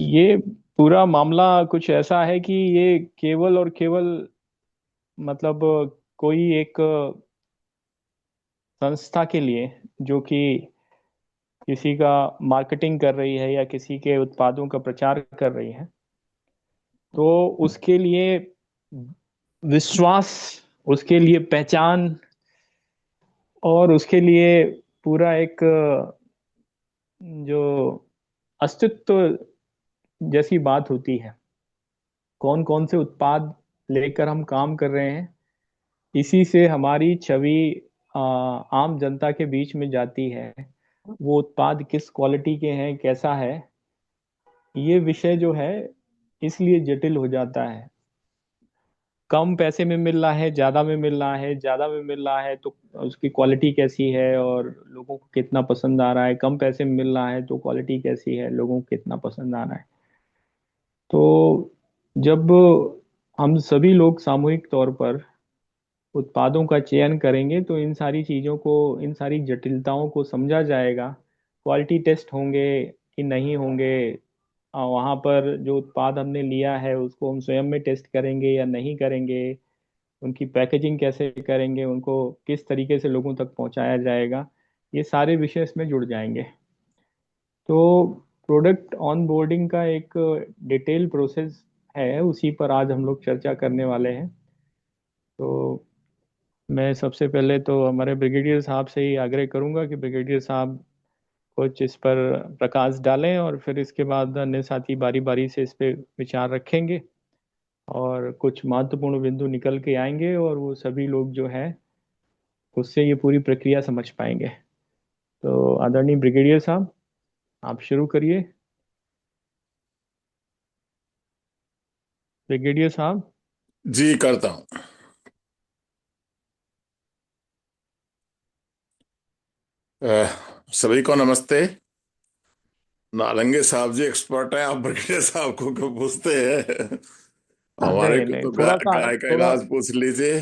ये पूरा मामला कुछ ऐसा है कि ये केवल और केवल मतलब कोई एक संस्था के लिए जो कि किसी का मार्केटिंग कर रही है या किसी के उत्पादों का प्रचार कर रही है, तो उसके लिए विश्वास, उसके लिए पहचान और उसके लिए पूरा एक जो अस्तित्व जैसी बात होती है। कौन कौन से उत्पाद लेकर हम काम कर रहे हैं, इसी से हमारी छवि आम जनता के बीच में जाती है। वो उत्पाद किस क्वालिटी के हैं, कैसा है, ये विषय जो है इसलिए जटिल हो जाता है। कम पैसे में मिल रहा है, ज्यादा में मिल रहा है, ज्यादा में मिल रहा है तो उसकी क्वालिटी कैसी है और लोगों को कितना पसंद आ रहा है, कम पैसे में मिल रहा है तो क्वालिटी कैसी है, लोगों को कितना पसंद आ रहा है। तो जब हम सभी लोग सामूहिक तौर पर उत्पादों का चयन करेंगे तो इन सारी चीज़ों को, इन सारी जटिलताओं को समझा जाएगा। क्वालिटी टेस्ट होंगे कि नहीं होंगे, वहाँ पर जो उत्पाद हमने लिया है उसको हम स्वयं में टेस्ट करेंगे या नहीं करेंगे, उनकी पैकेजिंग कैसे करेंगे, उनको किस तरीके से लोगों तक पहुँचाया जाएगा, ये सारे विषय इसमें जुड़ जाएंगे। तो प्रोडक्ट ऑन बोर्डिंग का एक डिटेल प्रोसेस है, उसी पर आज हम लोग चर्चा करने वाले हैं। तो मैं सबसे पहले तो हमारे ब्रिगेडियर साहब से ही आग्रह करूंगा कि ब्रिगेडियर साहब कुछ इस पर प्रकाश डालें और फिर इसके बाद अन्य साथी बारी बारी से इस पे विचार रखेंगे और कुछ महत्वपूर्ण बिंदु निकल के आएंगे और वो सभी लोग जो है उससे ये पूरी प्रक्रिया समझ पाएंगे। तो आदरणीय ब्रिगेडियर साहब, आप शुरू करिए। ब्रिगेडियर साहब। जी करता हूँ। सभी को नमस्ते। नालंगे साहब जी एक्सपर्ट हैं, आप ब्रिगेडियर साहब को क्यों पूछते हैं? हमारे नहीं को नहीं, तो थोड़ा सा गाय का थोड़ा इलाज पूछ लीजिए।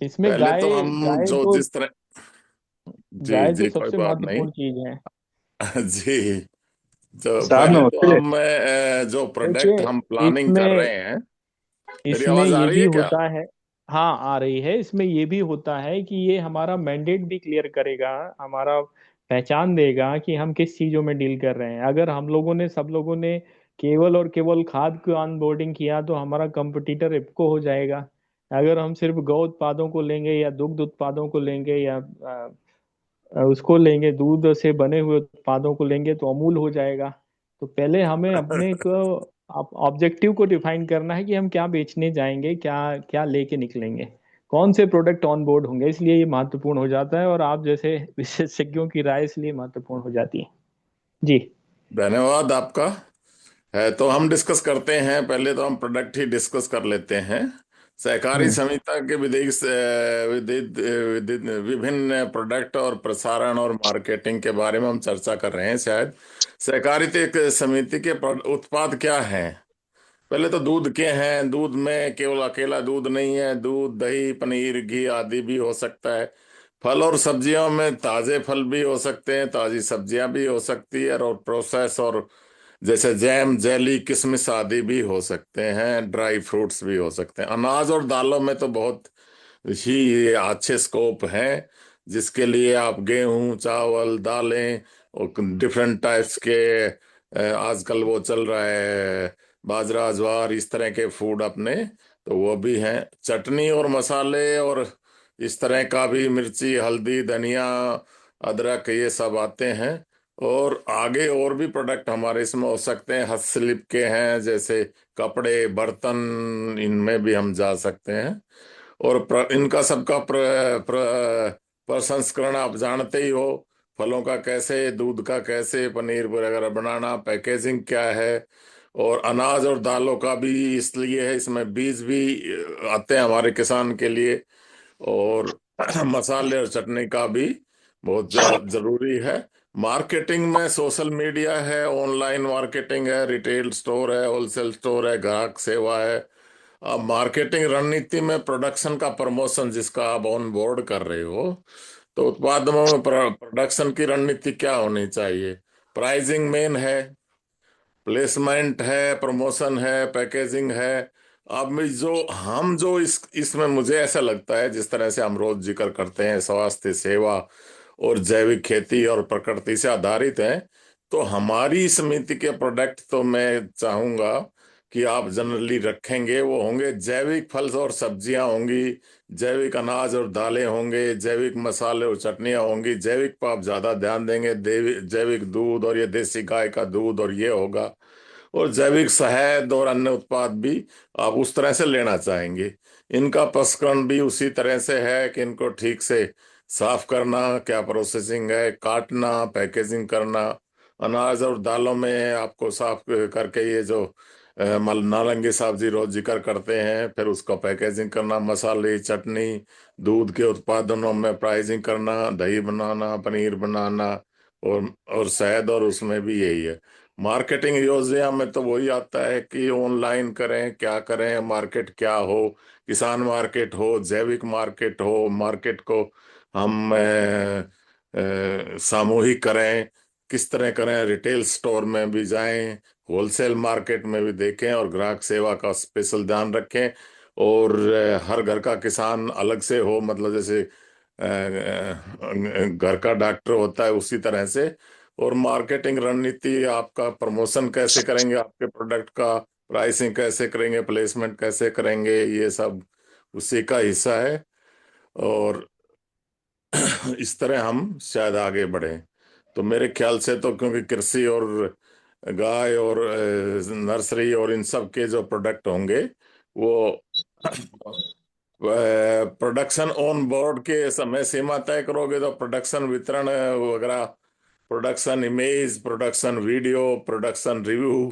इसमें पहले गाय, तो हम गाय जो तो, जिस तरह। जी गाय तो जी कोई सबसे बात नहीं। महत्वपूर्ण चीज है। जी। तो साहब पहले तो नमस्ते। हम जो प्रोडक्ट देखिए, हम प्लानिंग कर इसमें रहे हैं। मेरी इसमें आवाज आ ये रही भी है क्या? होता है। हाँ, आ रही है। इसमें ये भी होता है कि ये हमारा मैंडेट भी क्लियर करेगा, हमारा पहचान देगा कि हम किस चीजों में डील कर रहे हैं। अगर हम लोगों ने, सब लोगों ने केवल और केवल खाद को ऑनबोर्डिंग किया तो हमारा कंपटीटर इफको हो जाएगा। अगर हम सिर्फ गौ उत्पादों को लेंगे या दुग्ध उत्पादों को लेंगे या उसको लेंगे, दूध से बने हुए उत्पादों को लेंगे तो अमूल हो जाएगा। तो पहले हमें अपने को ऑब्जेक्टिव को डिफाइन करना है कि हम क्या बेचने जाएंगे, क्या क्या लेके निकलेंगे, कौन से प्रोडक्ट ऑन बोर्ड होंगे। इसलिए ये महत्वपूर्ण हो जाता है और आप जैसे विशेषज्ञों की राय इसलिए महत्वपूर्ण हो जाती है। जी। धन्यवाद आपका। है तो हम डिस्कस करते हैं। पहले तो हम प्रोडक्ट ही डिस्कस कर लेते हैं। सहकारी हम्म। संहिता के विभिन्न प्रोडक्ट और प्रसारण और मार्केटिंग के बारे में हम चर्चा कर रहे हैं शायद। सहकारिता एक समिति के उत्पाद क्या हैं? पहले तो दूध के हैं। दूध में केवल अकेला दूध नहीं है, दूध दही पनीर घी आदि भी हो सकता है। फल और सब्जियों में ताजे फल भी हो सकते हैं, ताजी सब्जियां भी हो सकती है, और प्रोसेस और जैसे जैम जेली किशमिश आदि भी हो सकते हैं, ड्राई फ्रूट्स भी हो सकते हैं। अनाज और दालों में तो बहुत ही अच्छे स्कोप हैं, जिसके लिए आप गेहूं चावल दालें और डिफरेंट टाइप्स के आजकल वो चल रहा है बाजरा ज्वार इस तरह के फूड अपने, तो वो भी हैं। चटनी और मसाले और इस तरह का भी, मिर्ची हल्दी धनिया अदरक ये सब आते हैं। और आगे और भी प्रोडक्ट हमारे इसमें हो सकते हैं, हस्तशिल्प के हैं जैसे कपड़े बर्तन, इनमें भी हम जा सकते हैं। और इनका सबका प्रसंस्करण आप जानते ही हो। फलों का कैसे, दूध का कैसे, पनीर वगैरह बनाना, पैकेजिंग क्या है। और अनाज और दालों का भी इसलिए है, इसमें बीज भी आते हैं हमारे किसान के लिए। और मसाले और चटनी का भी बहुत जरूरी है। मार्केटिंग में सोशल मीडिया है, ऑनलाइन मार्केटिंग है, रिटेल स्टोर है, होलसेल स्टोर है, ग्राहक सेवा है। अब मार्केटिंग रणनीति में प्रोडक्शन का प्रमोशन जिसका आप ऑन बोर्ड कर रहे हो, तो उत्पादों में प्रोडक्शन की रणनीति क्या होनी चाहिए? प्राइसिंग मेन है। प्लेसमेंट है, प्रमोशन है, पैकेजिंग है। अब मैं जो हम जो इसमें मुझे ऐसा लगता है, जिस तरह से हम रोज जिक्र करते हैं स्वास्थ्य सेवा और जैविक खेती और प्रकृति से आधारित हैं, तो हमारी समिति के प्रोडक्ट तो मैं चाहूंगा कि आप जनरली रखेंगे वो होंगे जैविक फल और सब्जियां होंगी, जैविक अनाज और दालें होंगे, जैविक मसाले और चटनियां होंगी, जैविक पर आप ज्यादा ध्यान देंगे, जैविक दूध और ये देसी गाय का दूध और ये होगा, और जैविक शहद और अन्य उत्पाद भी आप उस तरह से लेना चाहेंगे। इनका प्रसंस्करण भी उसी तरह से है कि इनको ठीक से साफ करना, क्या प्रोसेसिंग है, काटना, पैकेजिंग करना। अनाज और दालों में आपको साफ करके ये जो नारंगी सब्जी रोज जिक्र करते हैं, फिर उसका पैकेजिंग करना, मसाले, चटनी, दूध के उत्पादनों में प्राइसिंग करना, दही बनाना, पनीर बनाना, और शहद, और उसमें भी यही है। मार्केटिंग योजना में तो वही आता है कि ऑनलाइन करें, क्या करें, मार्केट क्या हो, किसान मार्केट हो, जैविक मार्केट हो, मार्केट को हम सामूहिक करें, किस तरह करें, रिटेल स्टोर में भी जाएं, होलसेल मार्केट में भी देखें, और ग्राहक सेवा का स्पेशल ध्यान रखें। और हर घर का किसान अलग से हो, मतलब जैसे घर का डॉक्टर होता है उसी तरह से। और मार्केटिंग रणनीति, आपका प्रमोशन कैसे करेंगे, आपके प्रोडक्ट का प्राइसिंग कैसे करेंगे, प्लेसमेंट कैसे करेंगे, ये सब उसी का हिस्सा है। और इस तरह हम शायद आगे बढ़े। तो मेरे ख्याल से तो, क्योंकि कृषि और गाय और नर्सरी और इन सब के जो प्रोडक्ट होंगे, वो प्रोडक्शन ऑन बोर्ड के समय सीमा तय करोगे तो प्रोडक्शन वितरण वगैरह, production image, production video, production review,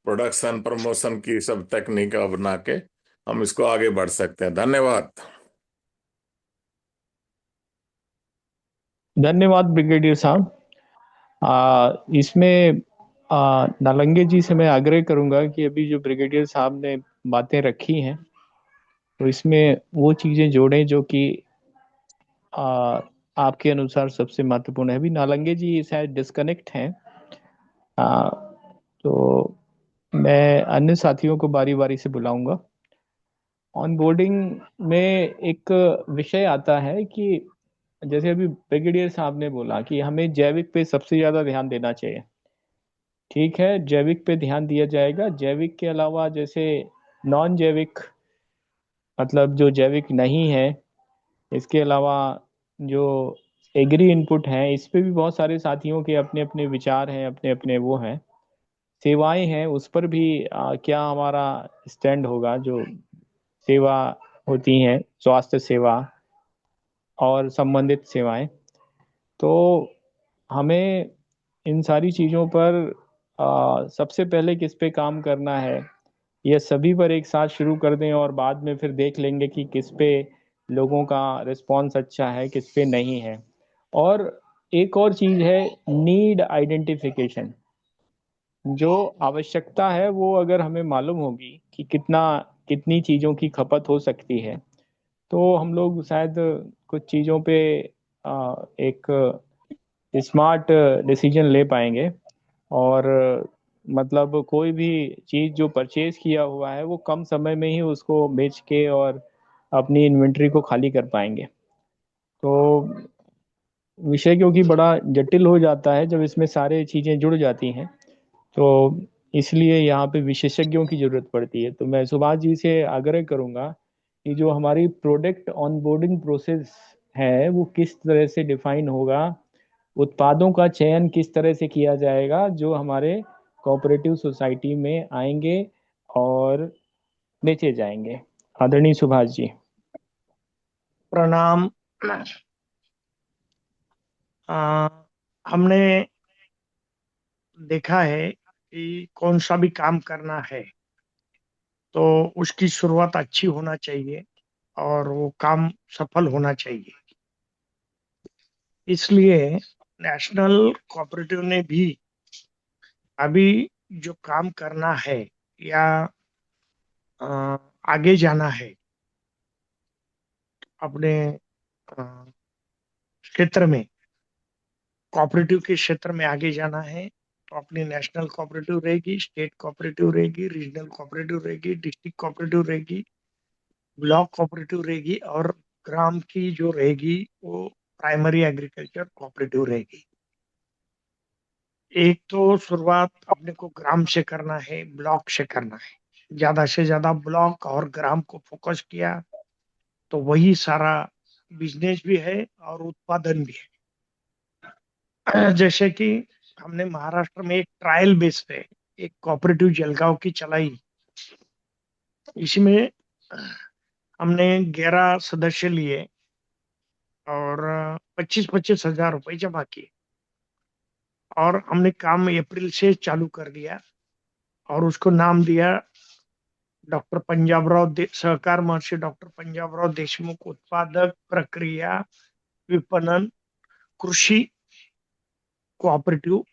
production promotion की सब टेक्निक बना के हम इसको आगे बढ़ सकते हैं। धन्यवाद। धन्यवाद ब्रिगेडियर साहब। इसमें नालंगे जी से मैं आग्रह करूंगा कि अभी जो ब्रिगेडियर साहब ने बातें रखी हैं, तो इसमें वो चीजें जोड़ें जो कि आ, आपके अनुसार सबसे महत्वपूर्ण है। अभी नालंगे जी शायद डिस्कनेक्ट हैं। आ, तो मैं अन्य साथियों को बारी बारी से बुलाऊंगा। ऑनबोर्डिंग में एक विषय आता है कि जैसे अभी ब्रिगेडियर साहब ने बोला कि हमें जैविक पे सबसे ज्यादा ध्यान देना चाहिए। ठीक है, जैविक पे ध्यान दिया जाएगा। जैविक के अलावा जैसे नॉन जैविक, मतलब जो जैविक नहीं है, इसके अलावा जो एग्री इनपुट है, इस पे भी बहुत सारे साथियों के अपने अपने विचार हैं, अपने अपने वो हैं। सेवाएं हैं, उस पर भी क्या हमारा स्टैंड होगा। जो सेवा होती हैं, स्वास्थ्य सेवा और संबंधित सेवाएं, तो हमें इन सारी चीज़ों पर सबसे पहले किस पे काम करना है, ये सभी पर एक साथ शुरू कर दें और बाद में फिर देख लेंगे कि किस पे लोगों का रिस्पांस अच्छा है, किस पे नहीं है। और एक और चीज़ है, नीड आइडेंटिफिकेशन। जो आवश्यकता है वो अगर हमें मालूम होगी कि कितनी चीज़ों की खपत हो सकती है, तो हम लोग शायद कुछ चीज़ों पे एक स्मार्ट डिसीजन ले पाएंगे। और मतलब कोई भी चीज़ जो परचेज किया हुआ है वो कम समय में ही उसको बेच के और अपनी इन्वेंट्री को खाली कर पाएंगे। तो विषय क्योंकि बड़ा जटिल हो जाता है जब इसमें सारे चीज़ें जुड़ जाती हैं, तो इसलिए यहाँ पे विशेषज्ञों की जरूरत पड़ती है। तो मैं सुभाष जी से आग्रह करूंगा कि जो हमारी प्रोडक्ट ऑनबोर्डिंग प्रोसेस है वो किस तरह से डिफाइन होगा, उत्पादों का चयन किस तरह से किया जाएगा जो हमारे कोऑपरेटिव सोसाइटी में आएंगे और बेचे जाएंगे। आदरणीय सुभाष जी। प्रणाम। हमने देखा है कि कौन सा भी काम करना है तो उसकी शुरुआत अच्छी होना चाहिए और वो काम सफल होना चाहिए। इसलिए नेशनल कोऑपरेटिव ने भी अभी जो काम करना है या अ, आगे जाना है अपने क्षेत्र में, कोऑपरेटिव के क्षेत्र में आगे जाना है, तो अपनी नेशनल कोऑपरेटिव रहेगी, स्टेट कोऑपरेटिव रहेगी, रीजनल कोऑपरेटिव रहेगी, डिस्ट्रिक्ट कोऑपरेटिव रहेगी, ब्लॉक कोऑपरेटिव रहेगी, और ग्राम की जो रहेगी वो प्राइमरी एग्रीकल्चर कोऑपरेटिव रहेगी। एक तो शुरुआत अपने को ग्राम से करना है, ब्लॉक से करना है। ज्यादा से ज्यादा ब्लॉक और ग्राम को फोकस किया तो वही सारा बिजनेस भी है और उत्पादन भी है। जैसे कि हमने महाराष्ट्र में एक ट्रायल बेस पे एक कोऑपरेटिव जलगांव की चलाई। इसमें हमने 11 सदस्य लिए और 25-25 हजार रुपए जमा किए, और हमने काम अप्रैल से चालू कर दिया, और उसको नाम दिया डॉक्टर पंजाबराव सहकार महर्षि डॉक्टर पंजाबराव देशमुख उत्पादक प्रक्रिया विपणन कृषि कोऑपरेटिव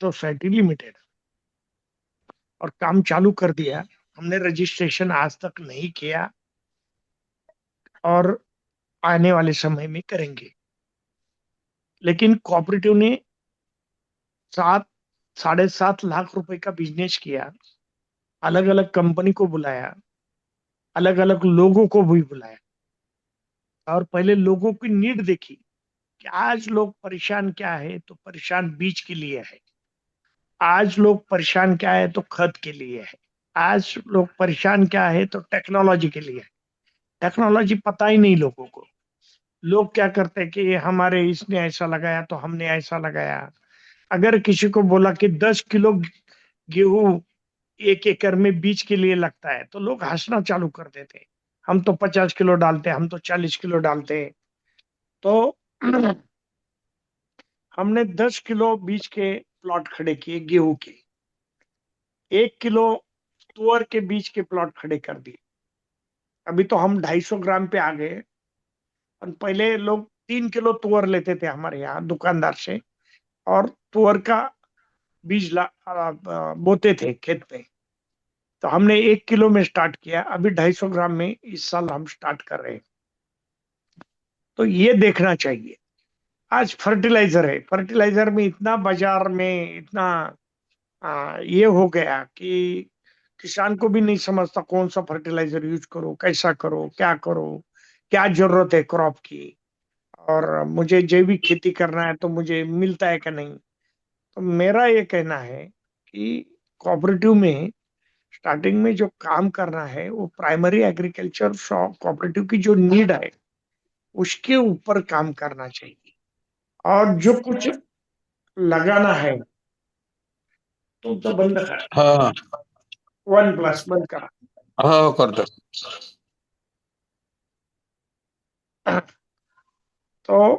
सोसाइटी लिमिटेड, और काम चालू कर दिया। हमने रजिस्ट्रेशन आज तक नहीं किया और आने वाले समय में करेंगे। लेकिन कोऑपरेटिव ने 7-7.5 लाख रुपए का बिजनेस किया, अलग अलग कंपनी को बुलाया, अलग अलग लोगों को भी बुलाया, और पहले लोगों की नीड देखी कि आज लोग परेशान क्या है, तो परेशान बीज के लिए है। आज लोग परेशान क्या है, तो खत के लिए है। आज लोग परेशान क्या है, तो टेक्नोलॉजी के लिए है। टेक्नोलॉजी पता ही नहीं लोगों को। लोग क्या करते हैं कि हमारे इसने ऐसा लगाया तो हमने ऐसा लगाया। अगर किसी को बोला कि 10 किलो गेहूं 1 एकड़ में बीज के लिए लगता है, तो लोग हंसना चालू कर देते हैं। हम तो 50 किलो डालते हैं, हम तो 40 किलो डालते हैं। तो हमने 10 किलो बीज के प्लॉट खड़े किए गेहूं के, 1 किलो तुअर के बीज के प्लॉट खड़े कर दिए। अभी तो हम 250 ग्राम पे आ गए। और पहले लोग 3 किलो तुअर लेते थे हमारे यहाँ दुकानदार से, और तुअर का बीज बोते थे खेत में। तो हमने 1 किलो में स्टार्ट किया, अभी 250 ग्राम में इस साल हम स्टार्ट कर रहे हैं। तो ये देखना चाहिए। आज फर्टिलाइजर है, फर्टिलाइजर में इतना बाजार में इतना ये हो गया कि किसान को भी नहीं समझता कौन सा फर्टिलाइजर यूज करो, कैसा करो, क्या करो, क्या जरूरत है क्रॉप की, और मुझे जैविक खेती करना है तो मुझे मिलता है कि नहीं। तो मेरा ये कहना है कि कोऑपरेटिव में स्टार्टिंग में जो काम करना है वो प्राइमरी एग्रीकल्चर कोऑपरेटिव की जो नीड है उसके ऊपर काम करना चाहिए। और जो कुछ लगाना है तो बंद कर, हाँ वन प्लस बंद कर। हाँ करतो. तो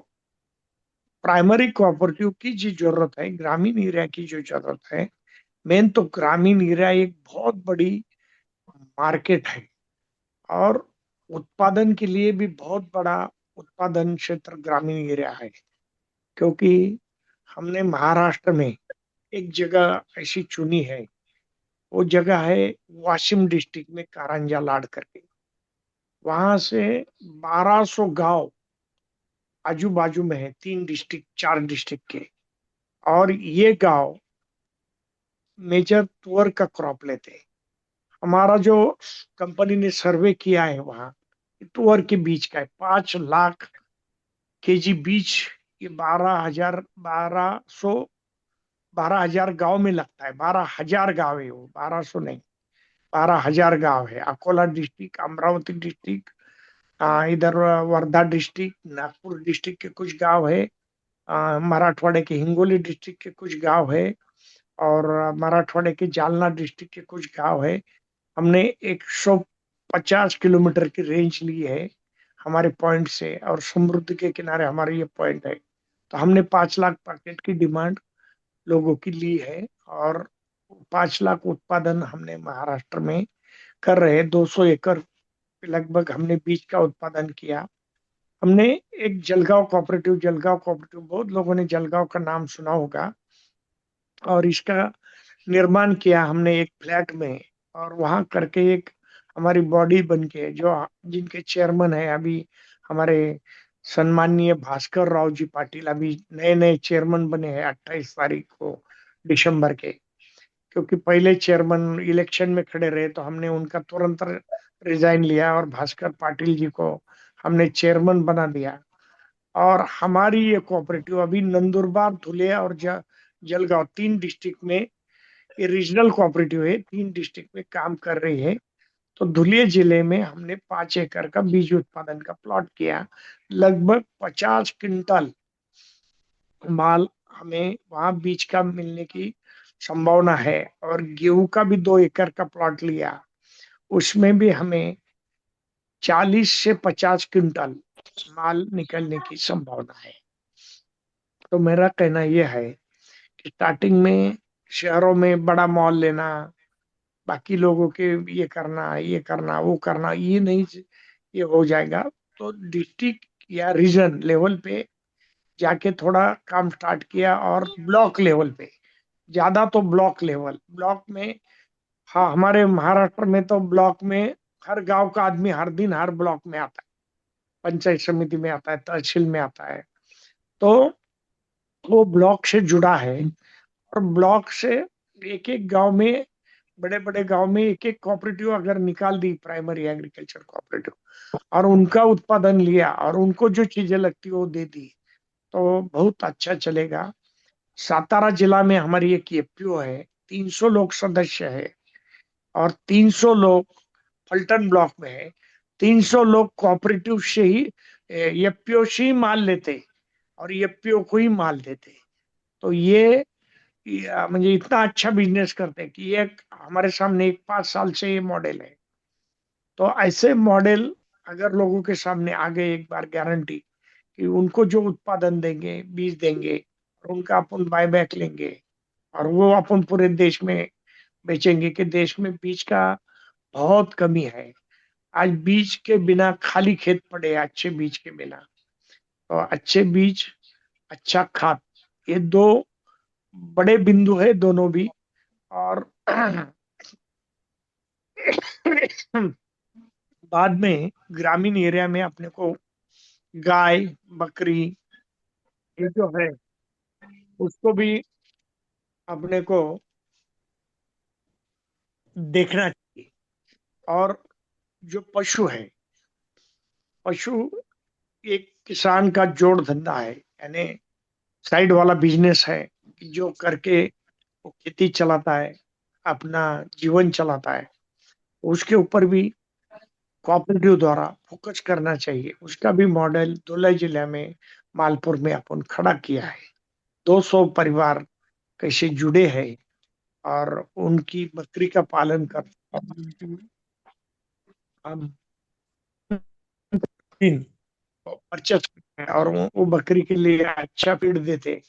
प्राइमरी कोऑपरेटिव की जो जरूरत है, ग्रामीण एरिया की जो जरूरत है, मेन तो ग्रामीण एरिया एक बहुत बड़ी मार्केट है, और उत्पादन के लिए भी बहुत बड़ा उत्पादन क्षेत्र ग्रामीण एरिया है। क्योंकि हमने महाराष्ट्र में एक जगह ऐसी चुनी है, वो जगह है वाशिम डिस्ट्रिक्ट में कारंजा लाड करके। वहां से 1200 गांव आजू बाजू में है, 3 डिस्ट्रिक्ट 4 डिस्ट्रिक्ट के। और ये गांव मेजर तुअर का क्रॉप लेते हैं। हमारा जो कंपनी ने सर्वे किया है वहाँ, तुअर के बीज का है 5 लाख केजी बीज। ये 12,000 1200 गांव में लगता है। 12,000 गांव है वो, 1200 नहीं, 12,000 गांव है। अकोला डिस्ट्रिक्ट, अमरावती डिस्ट्रिक्ट, इधर वर्धा डिस्ट्रिक्ट, नागपुर डिस्ट्रिक्ट के कुछ गांव है, मराठवाड़े के हिंगोली डिस्ट्रिक्ट के कुछ गांव है, और मराठवाड़े के जालना डिस्ट्रिक्ट के कुछ गांव है। हमने 150 किलोमीटर की रेंज ली है हमारे पॉइंट से, और समुद्र के किनारे हमारे ये पॉइंट है। तो हमने 5 लाख पैकेट की डिमांड लोगों की ली है, और 5 लाख उत्पादन हमने महाराष्ट्र में कर रहे हैं। 200 एकड़ लगभग हमने बीज का उत्पादन किया। हमने एक जलगांव कोऑपरेटिव बहुत लोगों ने जलगांव का नाम सुना होगा, और इसका निर्माण किया हमने एक फ्लैट में। और वहां करके एक हमारी बॉडी बन के, जो जिनके चेयरमैन है अभी हमारे सम्माननीय भास्कर राव जी पाटिल, अभी नए नए चेयरमैन बने हैं 28 तारीख को दिसंबर के, क्योंकि पहले चेयरमैन इलेक्शन में खड़े रहे तो हमने उनका तुरंत रिजाइन लिया और भास्कर पाटिल जी को हमने चेयरमैन बना दिया। और हमारी ये कोऑपरेटिव अभी नंदुरबार, धुले और जलगांव 3 डिस्ट्रिक्ट में, ये रीजनल कोऑपरेटिव है, 3 डिस्ट्रिक्ट में काम कर रही है। तो धुलिया जिले में हमने 5 एकड़ का बीज उत्पादन का प्लॉट किया। लगभग 50 क्विंटल माल हमें वहां बीज का मिलने की संभावना है। और गेहूं का भी 2 एकड़ का प्लॉट लिया, उसमें भी हमें 40 से 50 क्विंटल माल निकलने की संभावना है। तो मेरा कहना यह है कि स्टार्टिंग में शहरों में बड़ा मॉल लेना, बाकी लोगों के ये करना वो करना, ये नहीं, ये हो जाएगा। तो डिस्ट्रिक्ट या रीजन लेवल पे जाके थोड़ा काम स्टार्ट किया, और ब्लॉक लेवल पे, ज्यादा तो ब्लॉक में। हाँ, हमारे महाराष्ट्र में तो ब्लॉक में हर गांव का आदमी हर दिन हर ब्लॉक में आता है, पंचायत समिति में आता है, तहसील में आता है। तो वो ब्लॉक से जुड़ा है, और ब्लॉक से एक एक गांव में, बड़े बड़े गांव में एक एक कोऑपरेटिव अगर निकाल दी, प्राइमरी एग्रीकल्चर कोऑपरेटिव, और उनका उत्पादन लिया और उनको जो चीजें लगती वो दे दी, तो बहुत अच्छा चलेगा। सातारा जिला में हमारी एक एफपीओ है, 300 लोग सदस्य है, और 300 लोग फल्टन ब्लॉक में है। 300 लोग कोऑपरेटिव से ही, एफपीओ से ही माल लेते और एफपीओ को ही माल देते। तो ये म्हणजे इतना अच्छा बिजनेस करते हैं कि ये हमारे सामने एक 5 साल से ये मॉडल है। तो ऐसे मॉडल अगर लोगों के सामने आ गए एक बार, गारंटी कि उनको जो उत्पादन देंगे, बीज देंगे, और उनका अपन बायबैक लेंगे, और वो अपन पूरे देश में बेचेंगे कि देश में बीज का बहुत कमी है। आज बीज के बिना खाली खेत पड़े हैं, अच्छे बीज के बिना। तो अच्छे बीज, अच्छा खाद, ये दो बड़े बिंदु है दोनों भी। और बाद में ग्रामीण एरिया में अपने को गाय, बकरी, ये जो है उसको भी अपने को देखना चाहिए। और जो पशु है, पशु एक किसान का जोड़ धंधा है, यानी साइड वाला बिजनेस है, कि जो करके वो खेती चलाता है, अपना जीवन चलाता है। उसके ऊपर भी कोऑपरेटिव द्वारा फोकस करना चाहिए। उसका भी मॉडल धुलाई जिले में, मालपुर में अपन खड़ा किया है। 200 परिवार कैसे जुड़े हैं, और उनकी बकरी का पालन कर हम परचेस करते हैं, और वो बकरी के लिए अच्छा फीड देते।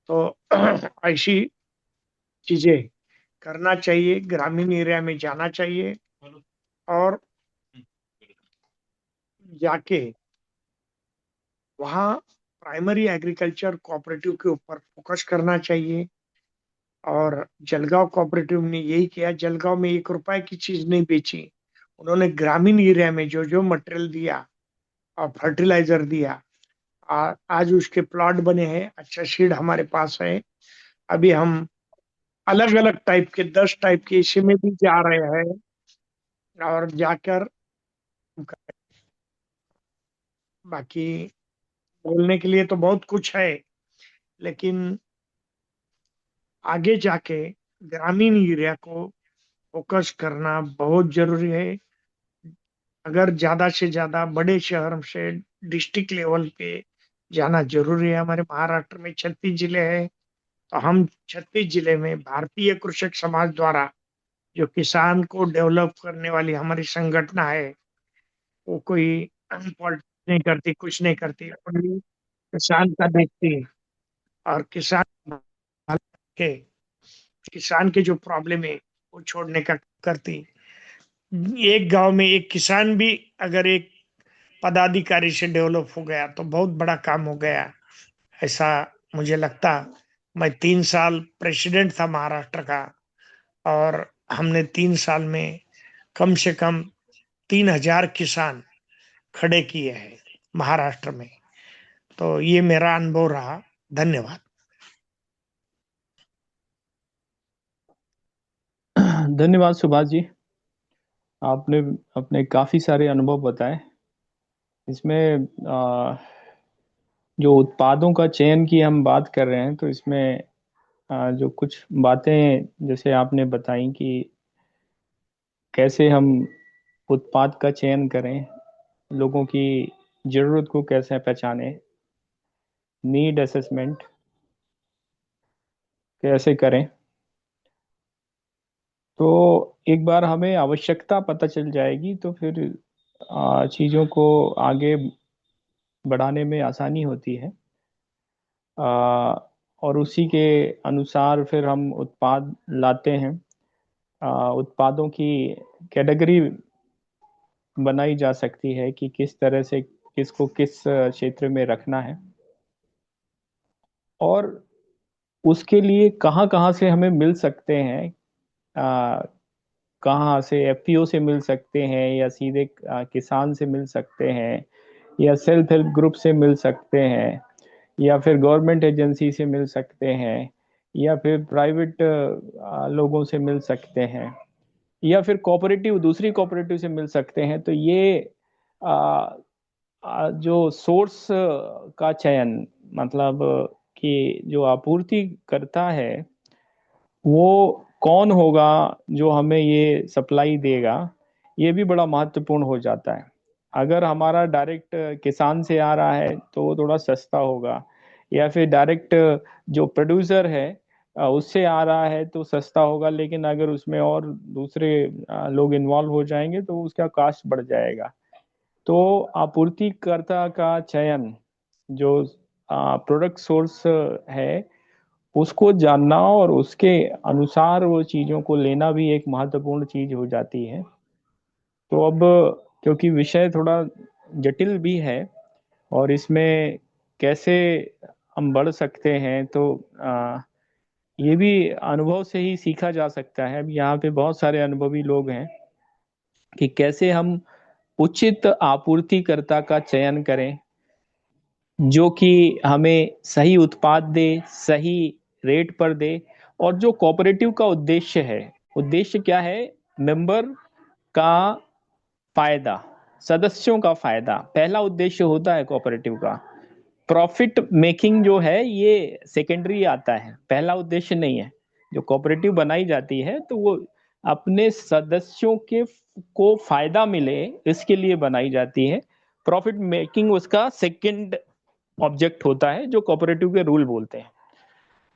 तो ऐसी चीजें करना चाहिए, ग्रामीण एरिया में जाना चाहिए, और जाके वहाँ प्राइमरी एग्रीकल्चर कोऑपरेटिव के ऊपर फोकस करना चाहिए। और जलगांव कोऑपरेटिव ने यही किया, जलगांव में 1 रुपए की चीज नहीं बेची। उन्होंने ग्रामीण एरिया में जो जो मटेरियल दिया और फर्टिलाइजर दिया, आज उसके प्लॉट बने हैं, अच्छा सीड हमारे पास है। अभी हम अलग अलग टाइप के 10 टाइप के इसी में भी जा रहे हैं, और जाकर बाकी बोलने के लिए तो बहुत कुछ है, लेकिन आगे जाके ग्रामीण एरिया को फोकस करना बहुत जरूरी है। अगर ज्यादा से ज्यादा बड़े शहर से डिस्ट्रिक्ट लेवल पे जाना जरूरी है। हमारे महाराष्ट्र में 36 जिले हैं, तो हम 36 जिले में भारतीय कृषक समाज द्वारा, जो किसान को डेवलप करने वाली हमारी संगठन है, वो कोई पॉलिटिक्स नहीं करती, कुछ नहीं करती, only किसान का देखती है। और के किसान के जो प्रॉब्लम है वो छोड़ने का करती। एक गांव में एक किसान भी अगर एक पदाधिकारी से डेवलप हो गया तो बहुत बड़ा काम हो गया, ऐसा मुझे लगता। मैं 3 साल प्रेसिडेंट था महाराष्ट्र का, और हमने 3 साल में कम से कम 3,000 किसान खड़े किए हैं महाराष्ट्र में। तो ये मेरा अनुभव रहा। धन्यवाद। धन्यवाद सुभाष जी। आपने अपने काफ़ी सारे अनुभव बताए। इसमें जो उत्पादों का चयन की हम बात कर रहे हैं, तो इसमें जो कुछ बातें जैसे आपने बताई कि कैसे हम उत्पाद का चयन करें, लोगों की ज़रूरत को कैसे पहचानें, नीड असेसमेंट कैसे करें। तो एक बार हमें आवश्यकता पता चल जाएगी तो फिर चीज़ों को आगे बढ़ाने में आसानी होती है। आ, और उसी के अनुसार फिर हम उत्पाद लाते हैं। उत्पादों की कैटेगरी बनाई जा सकती है कि किस तरह से किसको किस क्षेत्र में रखना है, और उसके लिए कहाँ कहाँ से हमें मिल सकते हैं। आ, कहाँ से एफपीओ से मिल सकते हैं, या सीधे किसान से मिल सकते हैं, या सेल्फ हेल्प ग्रुप से मिल सकते हैं, या फिर गवर्नमेंट एजेंसी से मिल सकते हैं, या फिर प्राइवेट लोगों से मिल सकते हैं, या फिर कोऑपरेटिव दूसरी कोऑपरेटिव से मिल सकते हैं। तो ये आ, जो सोर्स का चयन, मतलब कि जो आपूर्ति करता है वो कौन होगा जो हमें ये सप्लाई देगा, ये भी बड़ा महत्वपूर्ण हो जाता है। अगर हमारा डायरेक्ट किसान से आ रहा है तो वो थोड़ा सस्ता होगा, या फिर डायरेक्ट जो प्रोड्यूसर है उससे आ रहा है तो सस्ता होगा, लेकिन अगर उसमें और दूसरे लोग इन्वॉल्व हो जाएंगे तो उसका कास्ट बढ़ जाएगा। तो आपूर्तिकर्ता का चयन, जो प्रोडक्ट सोर्स है, उसको जानना और उसके अनुसार वो चीज़ों को लेना भी एक महत्वपूर्ण चीज़ हो जाती है। तो अब क्योंकि विषय थोड़ा जटिल भी है, और इसमें कैसे हम बढ़ सकते हैं, तो ये भी अनुभव से ही सीखा जा सकता है। अब यहाँ पे बहुत सारे अनुभवी लोग हैं कि कैसे हम उचित आपूर्तिकर्ता का चयन करें, जो कि हमें सही उत्पाद दे, सही रेट पर दे। और जो कोऑपरेटिव का उद्देश्य है, उद्देश्य क्या है? मेंबर का फायदा, सदस्यों का फायदा पहला उद्देश्य होता है कोऑपरेटिव का। प्रॉफिट मेकिंग जो है ये सेकेंडरी आता है, पहला उद्देश्य नहीं है। जो कोऑपरेटिव बनाई जाती है तो वो अपने सदस्यों के को फायदा मिले, इसके लिए बनाई जाती है। प्रॉफिट मेकिंग उसका सेकंड ऑब्जेक्ट होता है, जो कोऑपरेटिव के रूल बोलते हैं।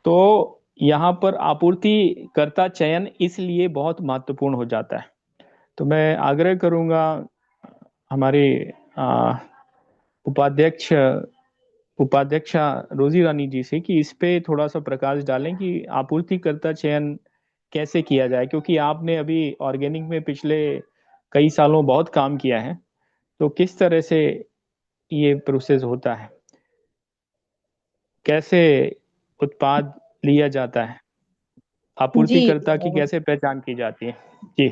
तो यहाँ पर आपूर्तिकर्ता चयन इसलिए बहुत महत्वपूर्ण हो जाता है। तो मैं आग्रह करूंगा हमारे आ, उपाध्यक्ष उपाध्यक्षा रोजी रानी जी से कि इस पे थोड़ा सा प्रकाश डालें कि आपूर्तिकर्ता चयन कैसे किया जाए, क्योंकि आपने अभी ऑर्गेनिक में पिछले कई सालों बहुत काम किया है। तो किस तरह से ये प्रोसेस होता है, कैसे उत्पाद लिया जाता है, जी। आपूर्तिकर्ता की कैसे पहचान की जाती है? जी।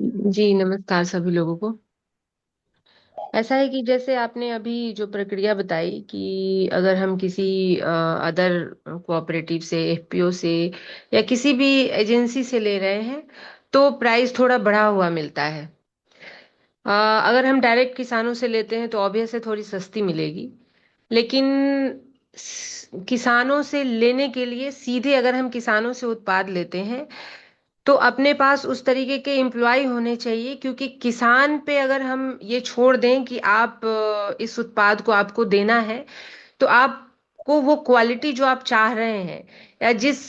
जी नमस्कार सभी लोगों को। ऐसा है कि जैसे आपने अभी जो प्रक्रिया बताई कि अगर हम किसी अदर कोऑपरेटिव से, एफपीओ से या किसी भी एजेंसी से ले रहे हैं तो प्राइस थोड़ा बढ़ा हुआ मिलता है। अगर हम डायरेक्ट किसानों से लेते हैं तो ऑब्वियस है थोड़ी सस्ती मिलेगी। लेकिन किसानों से लेने के लिए सीधे अगर हम किसानों से उत्पाद लेते हैं तो अपने पास उस तरीके के एम्प्लॉय होने चाहिए, क्योंकि किसान पे अगर हम ये छोड़ दें कि आप इस उत्पाद को आपको देना है तो आपको वो क्वालिटी जो आप चाह रहे हैं या जिस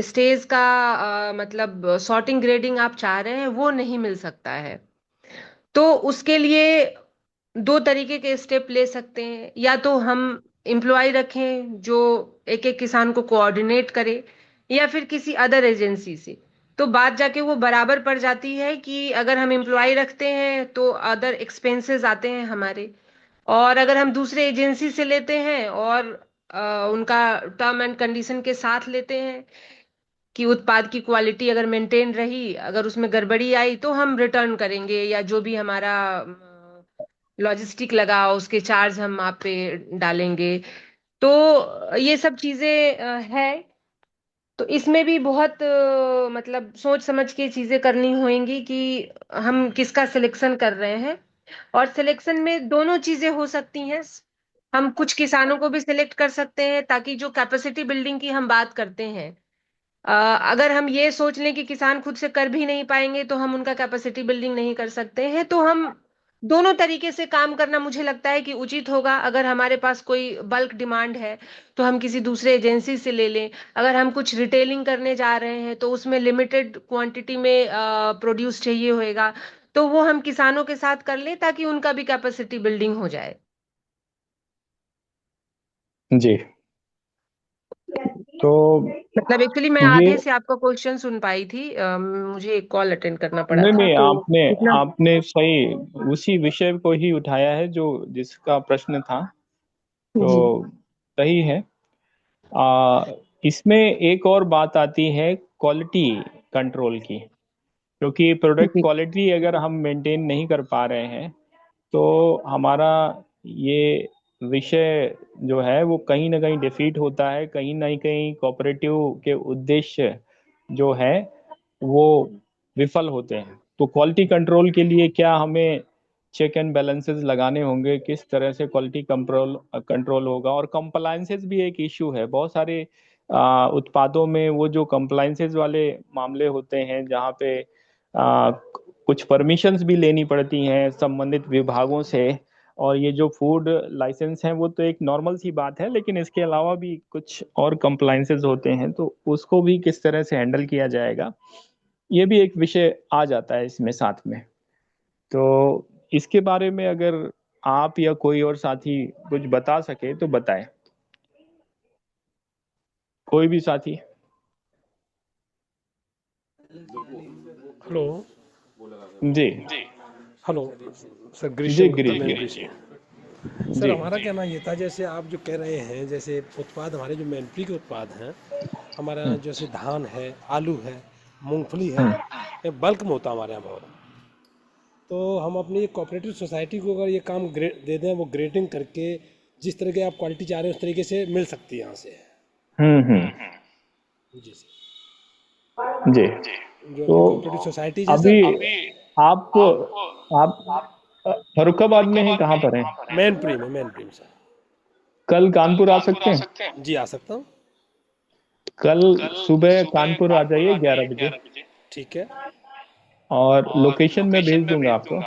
स्टेज का मतलब सॉर्टिंग ग्रेडिंग आप चाह रहे हैं वो नहीं मिल सकता है। तो उसके लिए दो तरीके के स्टेप ले सकते हैं, या तो हम एम्प्लॉय रखें जो एक एक किसान को कोऑर्डिनेट करे, या फिर किसी अदर एजेंसी से। तो बात जाके वो बराबर पड़ जाती है कि अगर हम एम्प्लॉय रखते हैं तो अदर एक्सपेंसेस आते हैं हमारे, और अगर हम दूसरे एजेंसी से लेते हैं और उनका टर्म एंड कंडीशन के साथ लेते हैं कि उत्पाद की क्वालिटी अगर मेंटेन रही, अगर उसमें गड़बड़ी आई तो हम रिटर्न करेंगे, या जो भी हमारा लॉजिस्टिक लगा उसके चार्ज हम आप पे डालेंगे। तो ये सब चीजें है। तो इसमें भी बहुत मतलब सोच समझ के चीजें करनी होंगी कि हम किसका सिलेक्शन कर रहे हैं। और सिलेक्शन में दोनों चीजें हो सकती हैं। हम कुछ किसानों को भी सिलेक्ट कर सकते हैं, ताकि जो कैपेसिटी बिल्डिंग की हम बात करते हैं, अ, अगर हम ये सोच लें कि किसान खुद से कर भी नहीं पाएंगे तो हम उनका कैपेसिटी बिल्डिंग नहीं कर सकते हैं। तो हम दोनों तरीके से काम करना मुझे लगता है कि उचित होगा। अगर हमारे पास कोई बल्क डिमांड है तो हम किसी दूसरे एजेंसी से ले लें। अगर हम कुछ रिटेलिंग करने जा रहे हैं तो उसमें लिमिटेड क्वांटिटी में प्रोड्यूस चाहिए होएगा, तो वो हम किसानों के साथ कर लें, ताकि उनका भी कैपेसिटी बिल्डिंग हो जाए। जी। तो मतलब एक्चुअली मैं ये आधे से आपका क्वेश्चन सुन पाई थी, मुझे एक कॉल अटेंड करना पड़ा नहीं था, नहीं, तो आपने इतना। आपने सही उसी विषय को ही उठाया है जो जिसका प्रश्न था। तो जी। सही है। आ, इसमें एक और बात आती है क्वालिटी कंट्रोल की, क्योंकि प्रोडक्ट जी। क्वालिटी अगर हम मेंटेन नहीं कर पा रहे हैं तो हमारा ये विषय जो है वो कहीं ना कहीं डिफीट होता है, कहीं ना कहीं कोऑपरेटिव के उद्देश्य जो है वो विफल होते हैं। तो क्वालिटी कंट्रोल के लिए क्या हमें चेक एंड बैलेंसेस लगाने होंगे, किस तरह से क्वालिटी कंट्रोल कंट्रोल होगा। और कंप्लायंसेस भी एक इशू है। बहुत सारे उत्पादों में वो जो कंप्लायंसेस वाले मामले होते हैं जहाँ पे कुछ परमिशंस भी लेनी पड़ती हैं संबंधित विभागों से। और ये जो फूड लाइसेंस हैं वो तो एक नॉर्मल सी बात है, लेकिन इसके अलावा भी कुछ और कंप्लायंसेस होते हैं, तो उसको भी किस तरह से हैंडल किया जाएगा, ये भी एक विषय आ जाता है इसमें साथ में। तो इसके बारे में अगर आप या कोई और साथी कुछ बता सके तो बताएं, कोई भी साथी। हेलो। जी। हेलो सर, जी ग्रीष्म गुप्ता गिरीश जी। मैनपुरी से। सर जी। हमारा कहना ये था, जैसे आप जो कह रहे हैं, जैसे उत्पाद हमारे जो मैनपुरी के उत्पाद हैं, हमारे यहाँ हम्म, जैसे धान है, आलू है, मूंगफली है, हम्म, ये बल्क में होता है हमारे यहाँ बहुत। तो हम अपनी कोऑपरेटिव सोसाइटी को अगर ये काम दे दें, वो ग्रेडिंग करके जिस तरह की आप क्वालिटी चाह रहे हैं उस तरीके से मिल सकती है यहाँ से। हम्म। जी सर। जी। जो तो अपनी कोऑपरेटिव सोसाइटी है अभी सर। आप फरुखाबाद में हैं, कहाँ पर हैं? मैनपुरी में सर। कल कानपुर आ सकते हैं? जी आ सकता हूँ। कल सुबह कानपुर आ जाइए 11 बजे। ठीक है। और लोकेशन मैं भेज दूंगा आपको।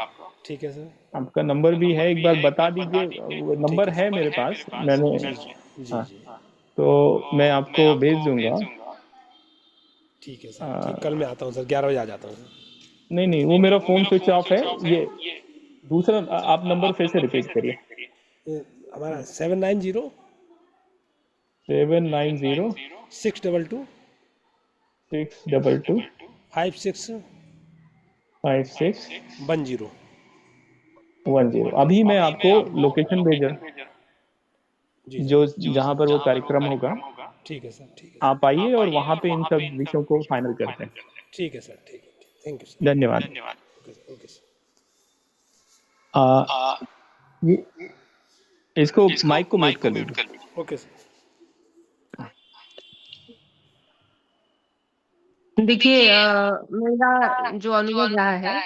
ठीक है सर। आपका नंबर भी है, एक बार बता दीजिए। वो ठीक नंबर है है सर। मेरे पास, मैंने। जी जी जी हाँ। जी। तो मैं आपको भेज दूंगा। ठीक है सर, ठीक, आ, कल मैं आता हूँ सर, 11 बजे आ जाता हूँ सर। नहीं नहीं, वो मेरा फोन स्विच ऑफ है। ये दूसरा आप नंबर फिर से रिपीट करिए। हमारा 790 790 622 622 5610। 5610। अभी मैं आपको लोकेशन भेज रहा हूँ, जी सर। जो जहाँ पर वो कार्यक्रम होगा। ठीक है सर, ठीक है आप सर। आइए और वहाँ पे इन सब विषयों को फाइनल करते हैं। ठीक है सर, ठीक है, थैंक यू सर। धन्यवाद। Okay sir, okay sir. आ, ये इसको माइक को म्यूट कर लीजिए। Okay sir. देखिए, मेरा जो अनुभव रहा है,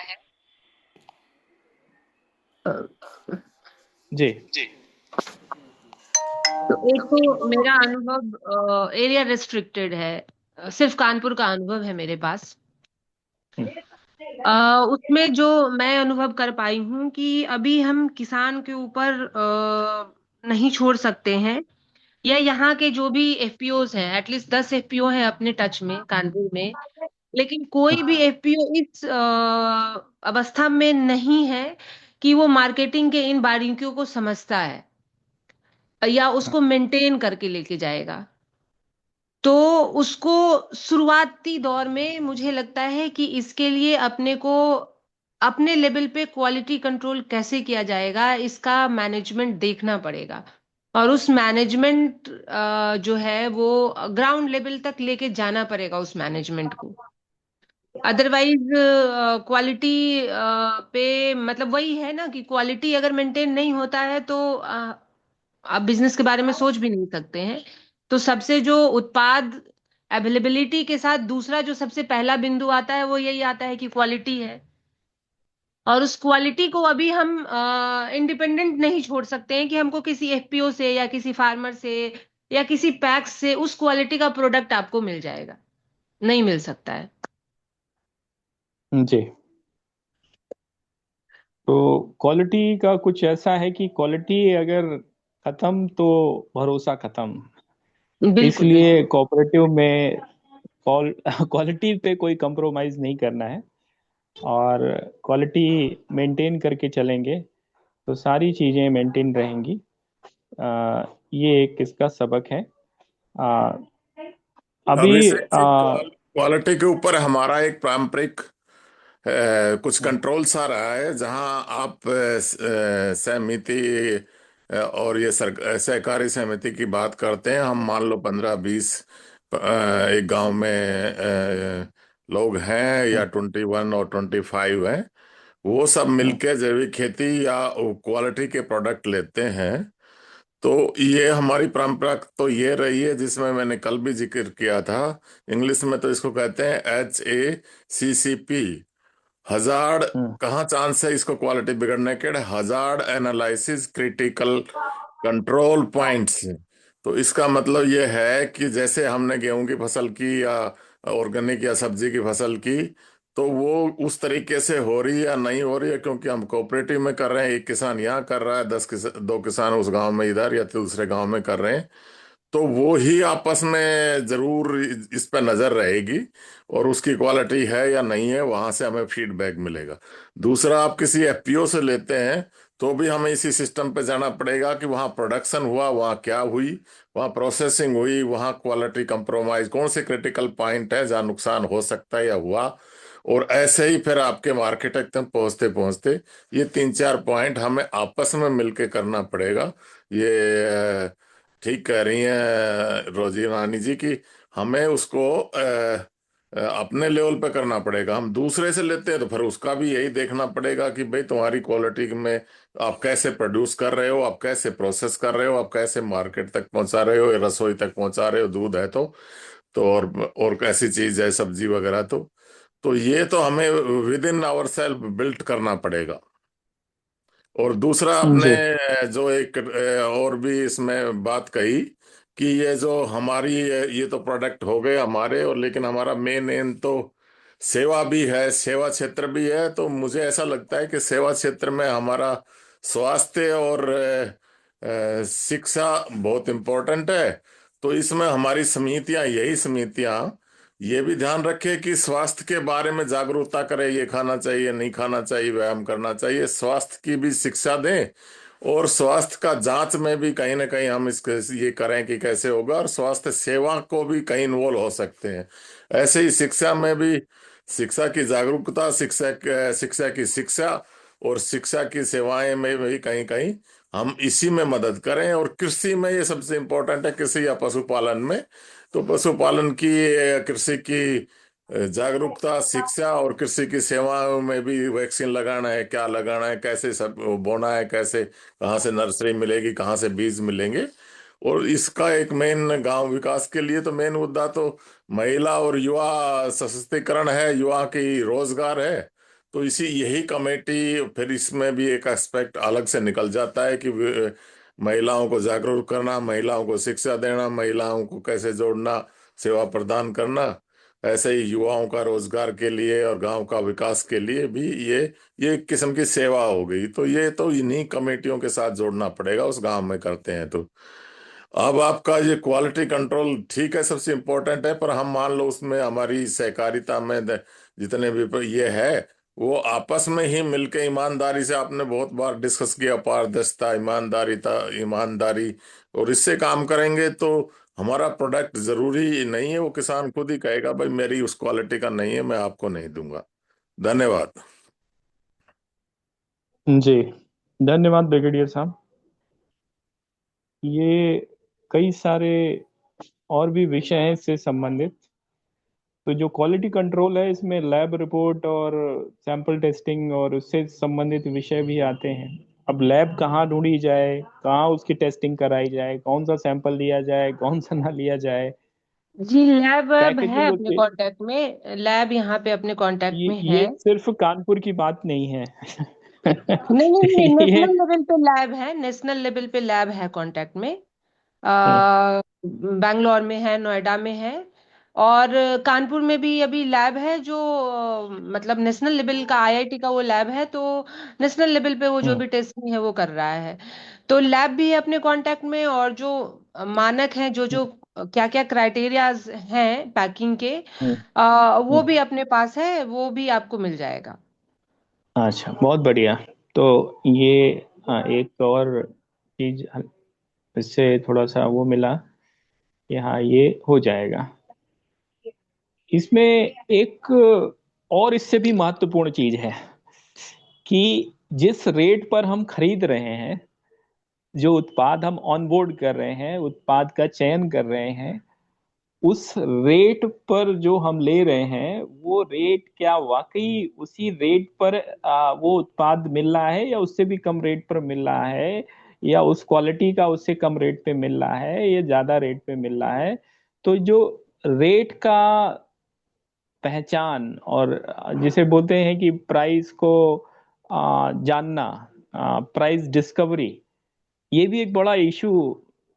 अ, जी। तो एक तो मेरा अनुभव एरिया रिस्ट्रिक्टेड है। सिर्फ कानपुर का अनुभव है मेरे पास। हम्म, उसमें जो मैं अनुभव कर पाई हूँ कि अभी हम किसान के ऊपर नहीं छोड़ सकते हैं, या यहाँ के जो भी एफपीओज हैं, एटलीस्ट 10 एफपीओ हैं अपने टच में कानपुर में, लेकिन कोई भी एफपीओ इस अवस्था में नहीं है कि वो मार्केटिंग के इन बारीकियों को समझता है या उसको मेंटेन करके लेके जाएगा। तो उसको शुरुआती दौर में मुझे लगता है कि इसके लिए अपने को अपने लेवल पे क्वालिटी कंट्रोल कैसे किया जाएगा, इसका मैनेजमेंट देखना पड़ेगा। और उस मैनेजमेंट जो है वो ग्राउंड लेवल तक लेके जाना पड़ेगा उस मैनेजमेंट को। अदरवाइज क्वालिटी पे मतलब वही है ना कि क्वालिटी अगर मेंटेन नहीं होता है तो आप बिजनेस के बारे में सोच भी नहीं सकते हैं। तो सबसे जो उत्पाद अवेलेबिलिटी के साथ दूसरा जो सबसे पहला बिंदु आता है वो यही आता है कि क्वालिटी है। और उस क्वालिटी को अभी हम इंडिपेंडेंट नहीं छोड़ सकते हैं कि हमको किसी एफपीओ से या किसी फार्मर से या किसी पैक्स से उस क्वालिटी का प्रोडक्ट आपको मिल जाएगा, नहीं मिल सकता है। जी। तो क्वालिटी का कुछ ऐसा है कि क्वालिटी अगर खत्म तो भरोसा खत्म। बिल्कुल इसलिए बिल्कुल। कोऑपरेटिव में क्वालिटी पे कोई कंप्रोमाइज नहीं करना है, और क्वालिटी मेंटेन करके चलेंगे तो सारी चीज़ें मेंटेन रहेंगी। ये एक इसका सबक है। आ, अभी अभिषेक जी, क्वालिटी के ऊपर हमारा एक पारंपरिक कुछ कंट्रोल्स आ रहा है, जहां आप सहमति और ये सहकारी समिति की बात करते हैं। हम मान लो 15-20 एक गांव में लोग हैं, या 21 और 25 हैं, वो सब मिलके जैविक खेती या क्वालिटी के प्रोडक्ट लेते हैं। तो ये हमारी परंपरा तो ये रही है, जिसमें मैंने कल भी जिक्र किया था। इंग्लिश में तो इसको कहते हैं HACCP, हजार्ड। कहाँ चांस है इसको क्वालिटी बिगड़ने के? Hazard analysis critical control points. तो इसका मतलब ये है कि जैसे हमने गेहूं की फसल की या ऑर्गेनिक या सब्जी की फसल की, तो वो उस तरीके से हो रही है या नहीं हो रही है, क्योंकि हम कोऑपरेटिव में कर रहे हैं, एक किसान यहाँ कर रहा है, 2 किसान उस गांव में इधर या दूसरे गांव में कर रहे हैं, तो वो ही आपस में जरूर इस पे नजर रहेगी, और उसकी क्वालिटी है या नहीं है वहां से हमें फीडबैक मिलेगा। दूसरा, आप किसी एफपीओ से लेते हैं तो भी हमें इसी सिस्टम पे जाना पड़ेगा कि वहाँ प्रोडक्शन हुआ, वहाँ क्या हुई, वहाँ प्रोसेसिंग हुई, वहाँ क्वालिटी कंप्रोमाइज, कौन से क्रिटिकल पॉइंट है जहाँ नुकसान हो सकता है या हुआ। और ऐसे ही फिर आपके मार्केट तक पहुंचते पहुंचते ये 3-4 पॉइंट हमें आपस में मिलके करना पड़ेगा। ये ठीक कह रही हैं रोजी रानी जी की हमें उसको अपने लेवल पे करना पड़ेगा। हम दूसरे से लेते हैं तो फिर उसका भी यही देखना पड़ेगा कि भाई तुम्हारी क्वालिटी में आप कैसे प्रोड्यूस कर रहे हो, आप कैसे प्रोसेस कर रहे हो, आप कैसे मार्केट तक पहुंचा रहे हो, या रसोई तक पहुंचा रहे हो, दूध है तो और कैसी चीज है सब्जी वगैरह। तो ये तो हमें within our self built करना पड़ेगा। और दूसरा, आपने जी। जो एक और भी इसमें बात कही कि ये जो हमारी ये तो प्रोडक्ट हो गए हमारे, और लेकिन हमारा मेन एम तो सेवा भी है, सेवा क्षेत्र भी है। तो मुझे ऐसा लगता है कि सेवा क्षेत्र में हमारा स्वास्थ्य और शिक्षा बहुत इम्पोर्टेंट है। तो इसमें हमारी समितियां, यही समितियां ये भी ध्यान रखे कि स्वास्थ्य के बारे में जागरूकता करें, ये खाना चाहिए, नहीं खाना चाहिए, व्यायाम करना चाहिए, स्वास्थ्य की भी शिक्षा दें। और स्वास्थ्य का जांच में भी कहीं ना कहीं हम इसके ये करें कि कैसे होगा, और स्वास्थ्य सेवा को भी कहीं इन्वॉल्व हो सकते हैं। ऐसे ही शिक्षा में भी शिक्षा की जागरूकता, शिक्षा की शिक्षा, और शिक्षा की सेवाएं में भी कहीं कहीं हम इसी में मदद करें। और कृषि में ये सबसे इम्पोर्टेंट है, कृषि या पशुपालन में। तो पशुपालन की, कृषि की जागरूकता, शिक्षा, और कृषि की सेवाओं में भी वैक्सीन लगाना है, क्या लगाना है, कैसे सब बोना है, कैसे कहाँ से नर्सरी मिलेगी, कहाँ से बीज मिलेंगे। और इसका एक मेन गांव विकास के लिए तो मेन मुद्दा तो महिला और युवा सशक्तिकरण है, युवा की रोजगार है। तो इसी यही कमेटी, फिर इसमें भी एक एस्पेक्ट अलग से निकल जाता है कि महिलाओं को जागरूक करना, महिलाओं को शिक्षा देना, महिलाओं को कैसे जोड़ना, सेवा प्रदान करना। ऐसे ही युवाओं का रोजगार के लिए और गांव का विकास के लिए भी ये एक किस्म की सेवा हो गई। तो ये तो इन्हीं कमेटियों के साथ जोड़ना पड़ेगा, उस गांव में करते हैं तो। अब आपका ये क्वालिटी कंट्रोल ठीक है, सबसे इम्पोर्टेंट है, पर हम मान लो उसमें हमारी सहकारिता में जितने भी ये है, वो आपस में ही मिलके ईमानदारी से, आपने बहुत बार डिस्कस किया, पारदर्शिता, ईमानदारी, और इससे काम करेंगे तो हमारा प्रोडक्ट जरूरी नहीं है, वो किसान खुद ही कहेगा भाई मेरी उस क्वालिटी का नहीं है, मैं आपको नहीं दूंगा। धन्यवाद। जी, धन्यवाद ब्रिगेडियर साहब। ये कई सारे और भी विषय हैं इससे संबंधित। तो जो क्वालिटी कंट्रोल है इसमें लैब रिपोर्ट और सैंपल टेस्टिंग और उससे संबंधित विषय भी आते हैं। अब लैब कहाँ ढूंढी जाए, कहाँ उसकी टेस्टिंग कराई जाए, कौन सा सैंपल लिया जाए, कौन सा ना लिया जाए, जी, लैब अब है पैकेजिंग अपने उसकी, कांटेक्ट में, लैब यहाँ पे अपने कांटेक्ट में है। ये सिर्फ कानपुर की बात नहीं है। नहीं नहीं नहीं, ये नेशनल लेवल पे लैब है, नेशनल लेवल पे लैब है कांटेक्ट में। हम्म, बैंगलोर में है, नोएडा में है, और कानपुर में भी अभी लैब है जो मतलब नेशनल लेवल का आईआईटी का वो लैब है, तो नेशनल लेवल पे वो जो हम्म, भी टेस्टिंग है वो कर रहा है। तो लैब भी है अपने कांटेक्ट में, और जो मानक हैं, जो जो क्या क्या क्राइटेरियाज हैं पैकिंग के, हम्म, वो हम्म। भी अपने पास है, वो भी आपको मिल जाएगा। अच्छा, बहुत बढ़िया। तो ये एक और चीज इससे थोड़ा सा वो मिला कि हाँ ये हो जाएगा। इसमें एक और इससे भी महत्वपूर्ण चीज है कि जिस रेट पर हम खरीद रहे हैं, जो उत्पाद हम ऑनबोर्ड कर रहे हैं, उत्पाद का चयन कर रहे हैं, उस रेट पर जो हम ले रहे हैं, वो रेट क्या वाकई उसी रेट पर वो उत्पाद मिल रहा है, या उससे भी कम रेट पर मिल रहा है, या उस क्वालिटी का उससे कम रेट पे मिल रहा है, या ज्यादा रेट पे मिल रहा है। तो जो रेट का पहचान, और जिसे बोलते हैं कि प्राइस को जानना, प्राइस डिस्कवरी, ये भी एक बड़ा इशू,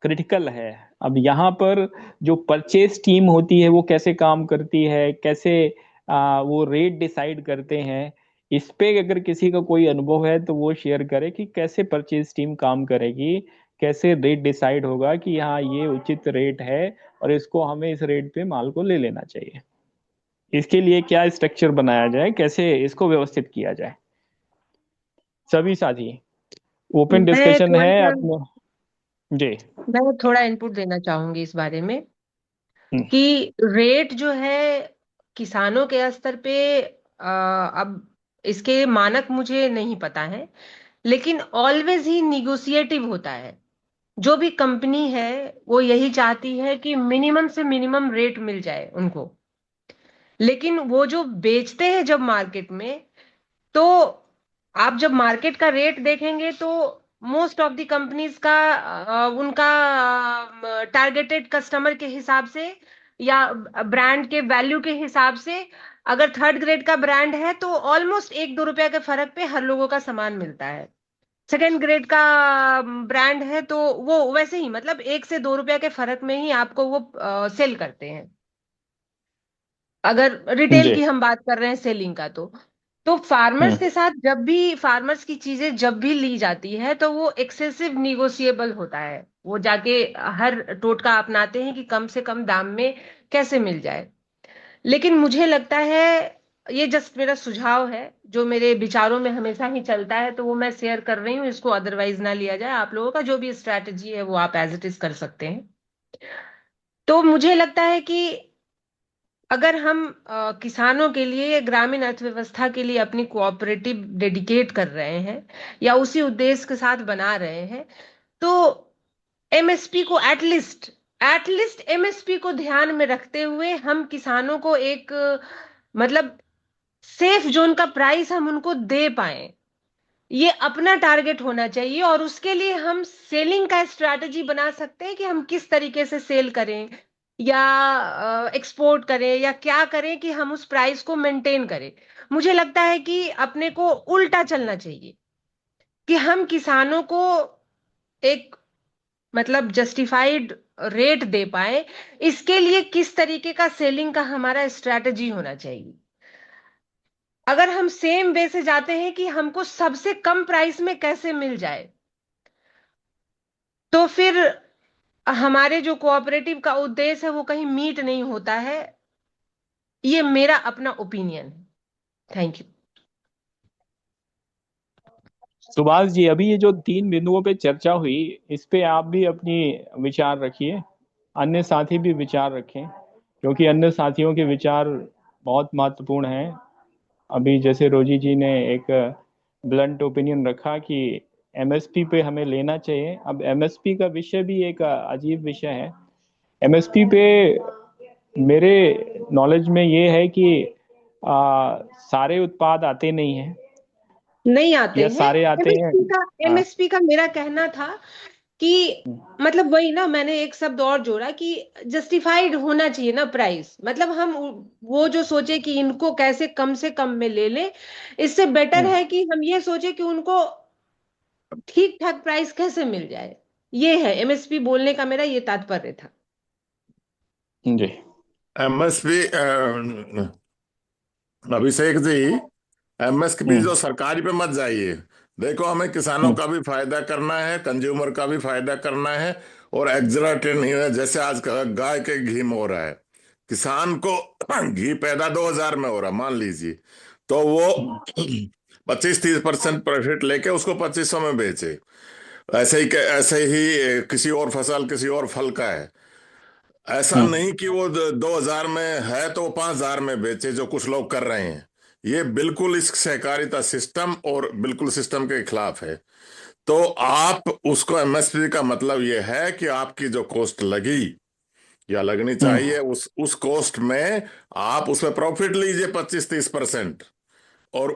क्रिटिकल है। अब यहाँ पर जो परचेस टीम होती है वो कैसे काम करती है, कैसे वो रेट डिसाइड करते हैं, इस पे अगर किसी का कोई अनुभव है तो वो शेयर करे कि कैसे परचेस टीम काम करेगी, कैसे रेट डिसाइड होगा कि हाँ ये उचित रेट है और इसको हमें इस रेट पे माल को ले लेना चाहिए। इसके लिए क्या स्ट्रक्चर बनाया जाए, कैसे इसको व्यवस्थित किया जाए। सभी साथी, ओपन मैं डिस्कशन थोड़ा है सा अपने। जी। मैं थोड़ा इनपुट देना चाहूंगी इस बारे में हम्म, कि रेट जो है किसानों के स्तर पे, अब इसके मानक मुझे नहीं पता है, लेकिन ऑलवेज ही निगोशिएटिव होता है। जो भी कंपनी है वो यही चाहती है कि मिनिमम से मिनिमम रेट मिल जाए उनको, लेकिन वो जो बेचते हैं जब मार्केट में, तो आप जब मार्केट का रेट देखेंगे तो मोस्ट ऑफ द कंपनीज का उनका टारगेटेड कस्टमर के हिसाब से या ब्रांड के वैल्यू के हिसाब से, अगर थर्ड ग्रेड का ब्रांड है तो ऑलमोस्ट 1-2 रुपया के फर्क पे हर लोगों का सामान मिलता है। सेकेंड ग्रेड का ब्रांड है तो वो वैसे ही, मतलब 1 से 2 रुपया के फर्क में ही आपको वो सेल करते हैं, अगर रिटेल जी। की हम बात कर रहे हैं सेलिंग का। तो फार्मर्स हम्म, के साथ जब भी फार्मर्स की चीजें जब भी ली जाती है तो वो एक्सेसिव निगोशिएबल होता है, वो जाके हर टोटका अपनाते हैं कि कम से कम दाम में कैसे मिल जाए। लेकिन मुझे लगता है, ये जस्ट मेरा सुझाव है जो मेरे विचारों में हमेशा ही चलता है, तो वो मैं शेयर कर रही हूँ, इसको अदरवाइज ना लिया जाए। आप लोगों का जो भी स्ट्रैटेजी है वो आप एज इट इज कर सकते हैं। तो मुझे लगता है कि अगर हम किसानों के लिए, ग्रामीण अर्थव्यवस्था के लिए अपनी कोऑपरेटिव डेडिकेट कर रहे हैं या उसी उद्देश्य के साथ बना रहे हैं, तो एमएसपी को एटलीस्ट एमएसपी को ध्यान में रखते हुए हम किसानों को एक मतलब सेफ जोन का प्राइस हम उनको दे पाए, ये अपना टारगेट होना चाहिए। और उसके लिए हम सेलिंग का स्ट्रैटेजी बना सकते हैं कि हम किस तरीके से सेल करें या एक्सपोर्ट करें या क्या करें कि हम उस प्राइस को मेंटेन करें। मुझे लगता है कि अपने को उल्टा चलना चाहिए कि हम किसानों को एक मतलब जस्टिफाइड रेट दे पाए, इसके लिए किस तरीके का सेलिंग का हमारा स्ट्रैटेजी होना चाहिए। अगर हम सेम वे से जाते हैं कि हमको सबसे कम प्राइस में कैसे मिल जाए, तो फिर हमारे जो कोऑपरेटिव का उद्देश्य है वो कहीं मीट नहीं होता है। ये मेरा अपना ओपिनियन है। Thank you. सुभाष जी, अभी ये जो 3 बिंदुओं पे चर्चा हुई, इस पे आप भी अपनी विचार रखिए, अन्य साथी भी विचार रखें, क्योंकि अन्य साथियों के विचार बहुत महत्वपूर्ण हैं। अभी जैसे रोजी जी ने एक ब्लंट ओपिनियन रखा कि एमएसपी पे हमें लेना चाहिए। अब एमएसपी का विषय भी एक अजीब विषय है। एमएसपी पे मेरे नॉलेज में ये है कि सारे उत्पाद आते नहीं हैं, नहीं आते या हैं। सारे आते हैं। एमएसपी का हाँ। एमएसपी का मेरा कहना था कि मतलब वही ना, मैंने एक शब्द और जोड़ा कि जस्टिफाइड होना चाहिए ना प्राइस। मतलब हम वो जो सोचे कि इनको कैसे कम से कम में ले लें, इससे बेटर है कि हम ये सोचे कि उनको ठीक ठाक प्राइस कैसे मिल जाए। ये है एमएसपी बोलने का मेरा ये तात्पर्य था। जी। एमएसपी अभिषेक जी, एमएसपी जो सरकारी पे मत जाइए। देखो, हमें किसानों का भी फायदा करना है, कंज्यूमर का भी फायदा करना है, और एग्जॉर्टेड नहीं है जैसे आज गाय के घी में हो रहा है। किसान को घी पैदा 2000 में हो रहा, मान लीजिए, तो वो 25-30% प्रॉफिट लेके उसको 2500 में बेचे। ऐसे ही किसी और फसल, किसी और फल का है। ऐसा नहीं कि वो 2000 में है तो वो 5000 में बेचे, जो कुछ लोग कर रहे हैं। ये बिल्कुल इस सहकारिता सिस्टम और बिल्कुल सिस्टम के खिलाफ है। तो आप उसको, एमएसपी का मतलब ये है कि आपकी जो कॉस्ट लगी या लगनी चाहिए, उस कॉस्ट में आप उसमें प्रॉफिट लीजिए 25-30%। और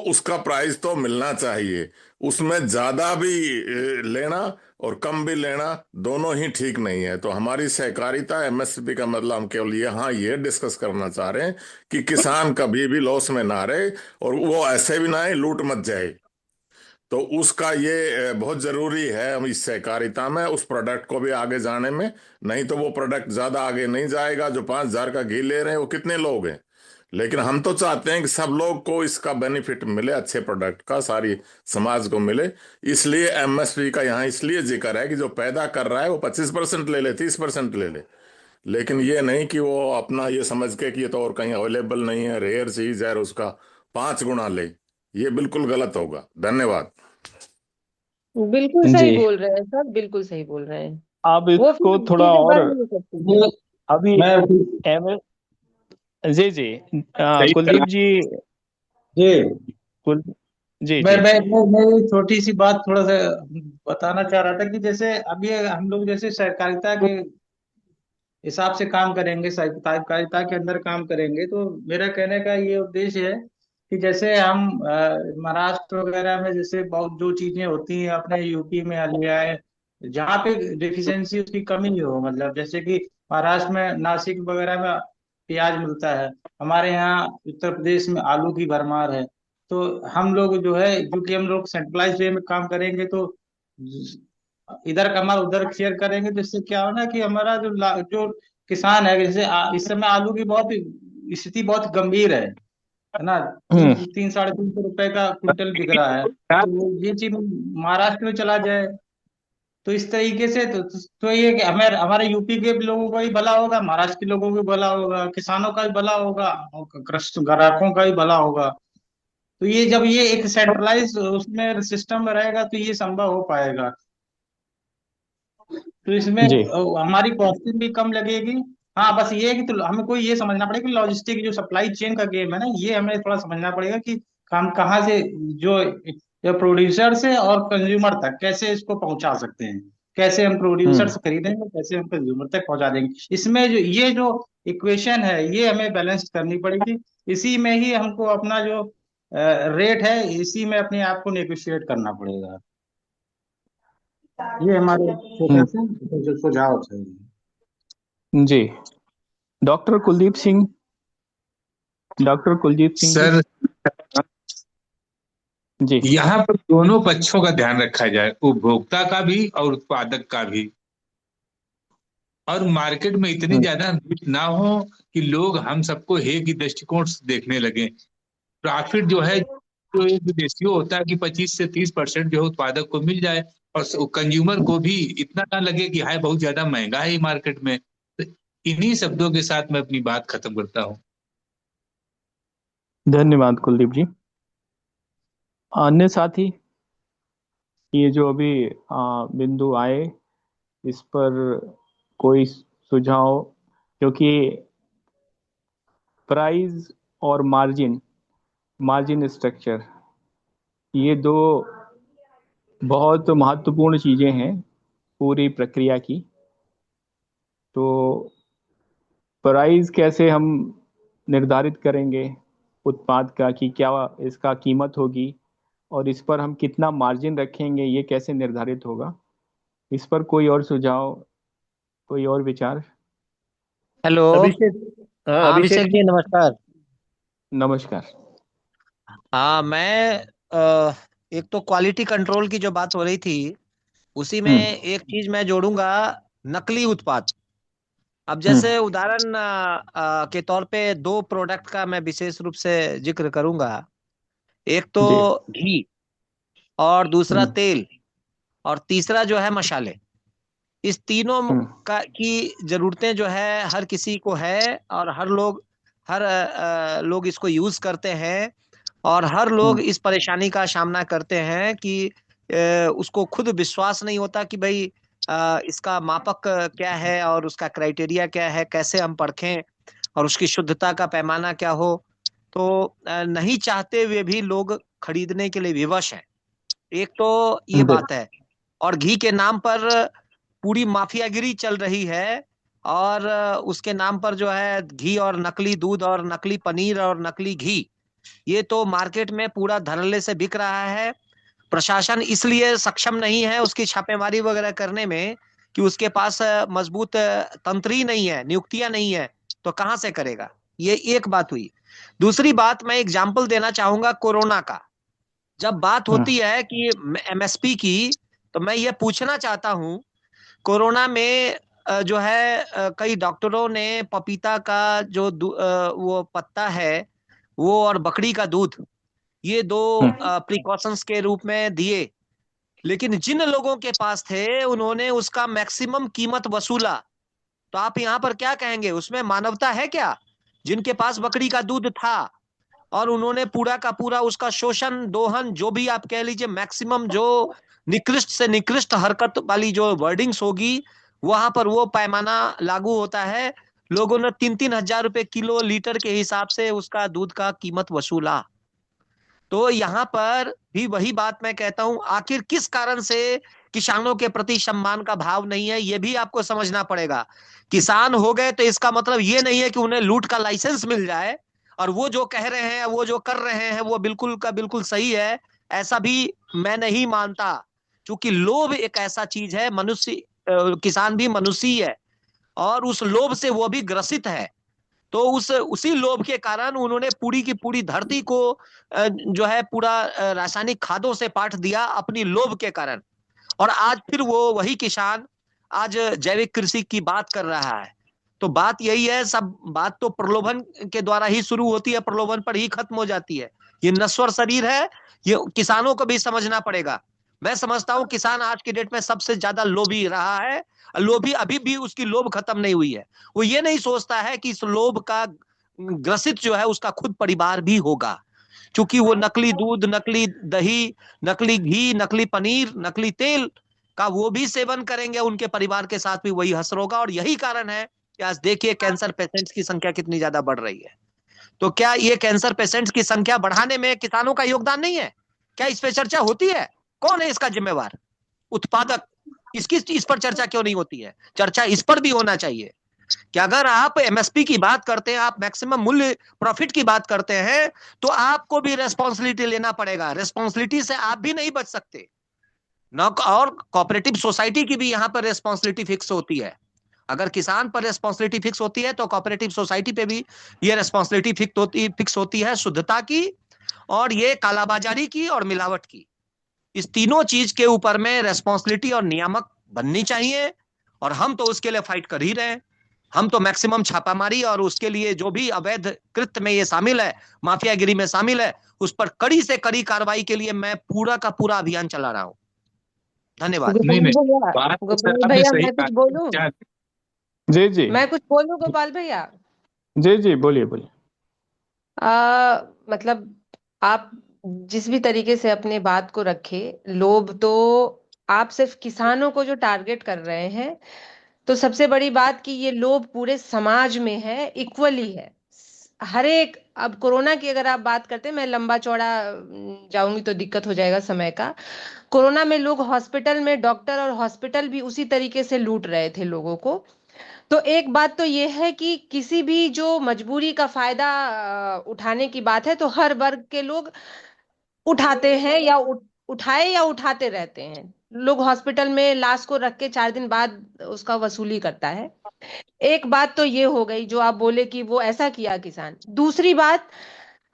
उसका प्राइस तो मिलना चाहिए। उसमें ज्यादा भी लेना और कम भी लेना, दोनों ही ठीक नहीं है। तो हमारी सहकारिता एमएसपी का मतलब हम केवल ये डिस्कस करना चाह रहे हैं कि किसान कभी भी लॉस में ना रहे, और वो ऐसे भी ना है लूट मत जाए। तो उसका ये बहुत जरूरी है हम इस सहकारिता में उस प्रोडक्ट को भी आगे जाने में। नहीं तो वो प्रोडक्ट ज्यादा आगे नहीं जाएगा। जो 5000 का घी ले रहे हैं वो कितने लोग हैं? लेकिन हम तो चाहते हैं कि सब लोग को इसका बेनिफिट मिले, अच्छे प्रोडक्ट का सारी समाज को मिले। इसलिए एमएसपी का यहाँ इसलिए जिक्र है कि जो पैदा कर रहा है वो 25% ले ले, 30% ले ले। लेकिन ये नहीं कि वो अपना ये समझ के कि ये तो और कहीं अवेलेबल नहीं है, रेयर चीज है, और उसका 5 गुना ले। ये बिल्कुल गलत होगा। धन्यवाद। बिल्कुल जी। सही बोल रहे हैं सर, बिल्कुल सही बोल रहे हैं। आप वो इसको फिर थोड़ा चीजें और बढ़ नहीं सकती है। ये अभी मैं एम जी जी, सही कुलदीप करा जी। जी। कुल जी मैं जी। मैं मैं एक छोटी सी बात थोड़ा सा बताना चाह रहा था कि जैसे अभी हम लोग जैसे सहकारिता के हिसाब से काम करेंगे, सहकारिता के अंदर काम करेंगे, तो मेरा कहने का ये उद्देश्य है कि जैसे हम महाराष्ट्र वगैरह में जैसे बहुत जो चीजें होती हैं अपने यूपी में ले आए, जहाँ पे डिफिशियंसी उसकी कमी हो, मतलब जैसे कि महाराष्ट्र में नासिक वगैरह में प्याज मिलता है, हमारे यहाँ उत्तर प्रदेश में आलू की भरमार है। तो हम लोग जो है, क्योंकि हम लोग सेंट्रलाइज वे में काम करेंगे, तो इधर का माल उधर शेयर करेंगे, तो इससे क्या होना कि हमारा जो किसान है, जैसे इस समय आलू की बहुत स्थिति बहुत गंभीर है ना। हम्म। 300-350 रुपए का क्विंटल बिक रहा है, तो ये चीज महाराष्ट्र में चला जाए, तो इस तरीके से तो ये कि हमें हमारे यूपी के भी लोगों का ही भला होगा, महाराष्ट्र के लोगों का भी भला होगा, किसानों का भी भला होगा, और ग्राहकों का भी भला होगा। तो ये जब ये एक सेंट्रलाइज उसमें सिस्टम में रहेगा तो ये संभव हो पाएगा। तो इसमें जी। हमारी कॉस्टिंग भी कम लगेगी। हाँ, बस ये है कि तो हमें कोई ये समझना पड़ेगा कि लॉजिस्टिक जो सप्लाई चेन का गेम है ना, ये हमें थोड़ा समझना पड़ेगा कि हम कहाँ से जो जो प्रोड्यूसर से और कंज्यूमर तक कैसे इसको पहुंचा सकते हैं, कैसे हम प्रोड्यूसर हम्म। से खरीदेंगे, कैसे हम कंज्यूमर तक पहुंचा देंगे। इसमें जो ये जो इक्वेशन है ये हमें बैलेंस करनी पड़ेगी। इसी में ही हमको अपना जो रेट है, इसी में अपने आप को नेगोशिएट करना पड़ेगा। ये हमारे छोटे हम्म। से जो सुझाव थे। जी। Doctor Kuldeep Singh, doctor Kuldeep Singh ji. Sir, जी। यहाँ पर दोनों पक्षों का ध्यान रखा जाए, उपभोक्ता का भी और उत्पादक का भी। और मार्केट में इतनी हम्म। ज्यादा भीड़ ना हो कि लोग हम सबको एक ही दृष्टिकोण से देखने लगे। प्रॉफिट जो है, जो एक रेशियो होता है कि 25 से 30% जो है उत्पादक को मिल जाए, और कंज्यूमर को भी इतना ना लगे कि हाय बहुत ज्यादा महंगा है मार्केट में। तो इन्हीं शब्दों के साथ मैं अपनी बात खत्म करता हूँ। धन्यवाद कुलदीप जी। अन्य साथी, ये जो अभी बिंदु आए, इस पर कोई सुझाव? क्योंकि प्राइस और मार्जिन, मार्जिन स्ट्रक्चर, ये दो बहुत महत्वपूर्ण चीजें हैं पूरी प्रक्रिया की। तो प्राइस कैसे हम निर्धारित करेंगे उत्पाद का, कि क्या इसका कीमत होगी, और इस पर हम कितना मार्जिन रखेंगे, ये कैसे निर्धारित होगा? इस पर कोई और सुझाव, कोई और विचार? हेलो। अभिषेक। हाँ हाँ अभिषेक अभिषेक जी जी। नमस्कार। नमस्कार। हाँ मैं एक तो क्वालिटी कंट्रोल की जो बात हो रही थी उसी में हम्म। एक चीज मैं जोड़ूंगा, नकली उत्पाद। अब हम्म। जैसे उदाहरण के तौर पे दो प्रोडक्ट का मैं विशेष रूप से जिक्र करूंगा। एक तो जी। घी, और दूसरा हम्म। तेल, और तीसरा जो है मसाले। इस तीनों हम्म। का की जरूरतें जो है हर किसी को है, और हर लोग इसको यूज करते हैं। और हर लोग हम्म। इस परेशानी का सामना करते हैं कि उसको खुद विश्वास नहीं होता कि भाई इसका मापक क्या है और उसका क्राइटेरिया क्या है, कैसे हम परखें, और उसकी शुद्धता का पैमाना क्या हो। तो नहीं चाहते हुए भी लोग खरीदने के लिए विवश हैं। एक तो ये जी। बात है। और घी के नाम पर पूरी माफियागिरी चल रही है। और उसके नाम पर जो है घी और नकली दूध और नकली पनीर और नकली घी, ये तो मार्केट में पूरा धड़ल्ले से बिक रहा है। प्रशासन इसलिए सक्षम नहीं है उसकी छापेमारी वगैरह करने में कि उसके पास मजबूत तंत्र ही नहीं है, नियुक्तियां नहीं है, तो कहां से करेगा। ये एक बात हुई। दूसरी बात, मैं एग्जाम्पल देना चाहूंगा कोरोना का। जब बात हाँ। होती है कि एमएसपी की, तो मैं ये पूछना चाहता हूं, कोरोना में जो है कई डॉक्टरों ने पपीता का जो वो पत्ता है, वो और बकरी का दूध, ये दो हम्म। प्रिकॉशंस के रूप में दिए। लेकिन जिन लोगों के पास थे उन्होंने उसका मैक्सिमम कीमत वसूला। तो आप यहाँ पर क्या कहेंगे, उसमें मानवता है क्या? जिनके पास बकरी का दूध था और उन्होंने पूरा का पूरा उसका शोषण, दोहन, जो भी आप कह लीजिए, मैक्सिमम जो निकृष्ट से निकृष्ट हरकत वाली जो वर्डिंग्स होगी, वहां पर वो पैमाना लागू होता है। लोगों ने 3-3 हजार रुपए किलो लीटर के हिसाब से उसका दूध का कीमत वसूला। तो यहाँ पर भी वही बात मैं कहता हूं, आखिर किस कारण से किसानों के प्रति सम्मान का भाव नहीं है, ये भी आपको समझना पड़ेगा। किसान हो गए तो इसका मतलब ये नहीं है कि उन्हें लूट का लाइसेंस मिल जाए, और वो जो कह रहे हैं, वो जो कर रहे हैं, वो बिल्कुल का बिल्कुल सही है, ऐसा भी मैं नहीं मानता। क्योंकि लोभ एक ऐसा चीज है, मनुष्य किसान भी मनुष्य ही है, और उस लोभ से वो भी ग्रसित है। तो उसी लोभ के कारण उन्होंने पूरी की पूरी धरती को जो है पूरा रासायनिक खादों से पाट दिया अपनी लोभ के कारण। और आज फिर वो वही किसान आज जैविक कृषि की बात कर रहा है। तो बात यही है, सब बात तो प्रलोभन के द्वारा ही शुरू होती है, प्रलोभन पर ही खत्म हो जाती है। ये नश्वर शरीर है, ये किसानों को भी समझना पड़ेगा। मैं समझता हूं किसान आज की डेट में सबसे ज्यादा लोभी रहा है। लोभी अभी भी उसकी लोभ खत्म नहीं हुई है। वो ये नहीं सोचता है कि इस लोभ का ग्रसित जो है उसका खुद परिवार भी होगा। क्योंकि वो नकली दूध, नकली दही, नकली घी, नकली पनीर, नकली तेल का वो भी सेवन करेंगे, उनके परिवार के साथ भी वही असर होगा। और यही कारण है कि आज देखिए कैंसर पेशेंट्स की संख्या कितनी ज्यादा बढ़ रही है। तो क्या ये कैंसर पेशेंट्स की संख्या बढ़ाने में किसानों का योगदान नहीं है? क्या इस पे चर्चा होती है? कौन है इसका जिम्मेवार? उत्पादक। इसकी इस पर चर्चा क्यों नहीं होती है? चर्चा इस पर भी होना चाहिए कि अगर आप एमएसपी की बात करते हैं, आप मैक्सिमम मूल्य प्रॉफिट की बात करते हैं, तो आपको भी रेस्पॉन्सिबिलिटी लेना पड़ेगा। रेस्पॉन्सिबिलिटी से आप भी नहीं बच सकते ना। और कोऑपरेटिव सोसाइटी की भी यहाँ पर रेस्पॉन्सिबिलिटी फिक्स होती है। अगर किसान पर रेस्पॉन्सिबिलिटी फिक्स होती है तो कोऑपरेटिव सोसाइटी पे भी ये रेस्पॉन्सिबिलिटी फिक्स होती है, शुद्धता की, और ये कालाबाजारी की और मिलावट की। इस तीनों चीज के ऊपर में रेस्पॉन्सिबिलिटी और नियामक बननी चाहिए। और हम तो उसके लिए फाइट कर ही रहे हैं। हम तो मैक्सिमम छापामारी और उसके लिए जो भी अवैध कृत्य में ये शामिल है, माफियागिरी में शामिल है, उस पर कड़ी से कड़ी कार्रवाई के लिए मैं पूरा का पूरा अभियान चला रहा हूं। धन्यवाद। नहीं गोपाल नहीं, भैया, बात तो सर गोपाल आपने भैया सही मैं कहा। कुछ बोलूं? क्या? जी जी। मैं कुछ बोलूं गोपाल भैया? जी जी, बोलिए बोलिए। मतलब आप जिस भी तरीके से अपने बात को रखे, लोभ तो आप सिर्फ किसानों को जो टारगेट कर रहे हैं, तो सबसे बड़ी बात कि ये लोभ पूरे समाज में है, इक्वली है। हर एक, अब कोरोना की अगर आप बात करते हैं, मैं लंबा चौड़ा जाऊंगी तो दिक्कत हो जाएगा समय का। कोरोना में लोग हॉस्पिटल में, डॉक्टर और हॉस्पिटल भी उसी तरीके से लूट रहे थे लोगों को। तो एक बात तो ये है कि किसी भी जो मजबूरी का फायदा उठाने की बात है, तो हर वर्ग के लोग उठाते हैं, या उठाए या उठाते रहते हैं। लोग हॉस्पिटल में लाश को रख के 4 दिन बाद उसका वसूली करता है। एक बात तो ये हो गई जो आप बोले कि वो ऐसा किया किसान। दूसरी बात,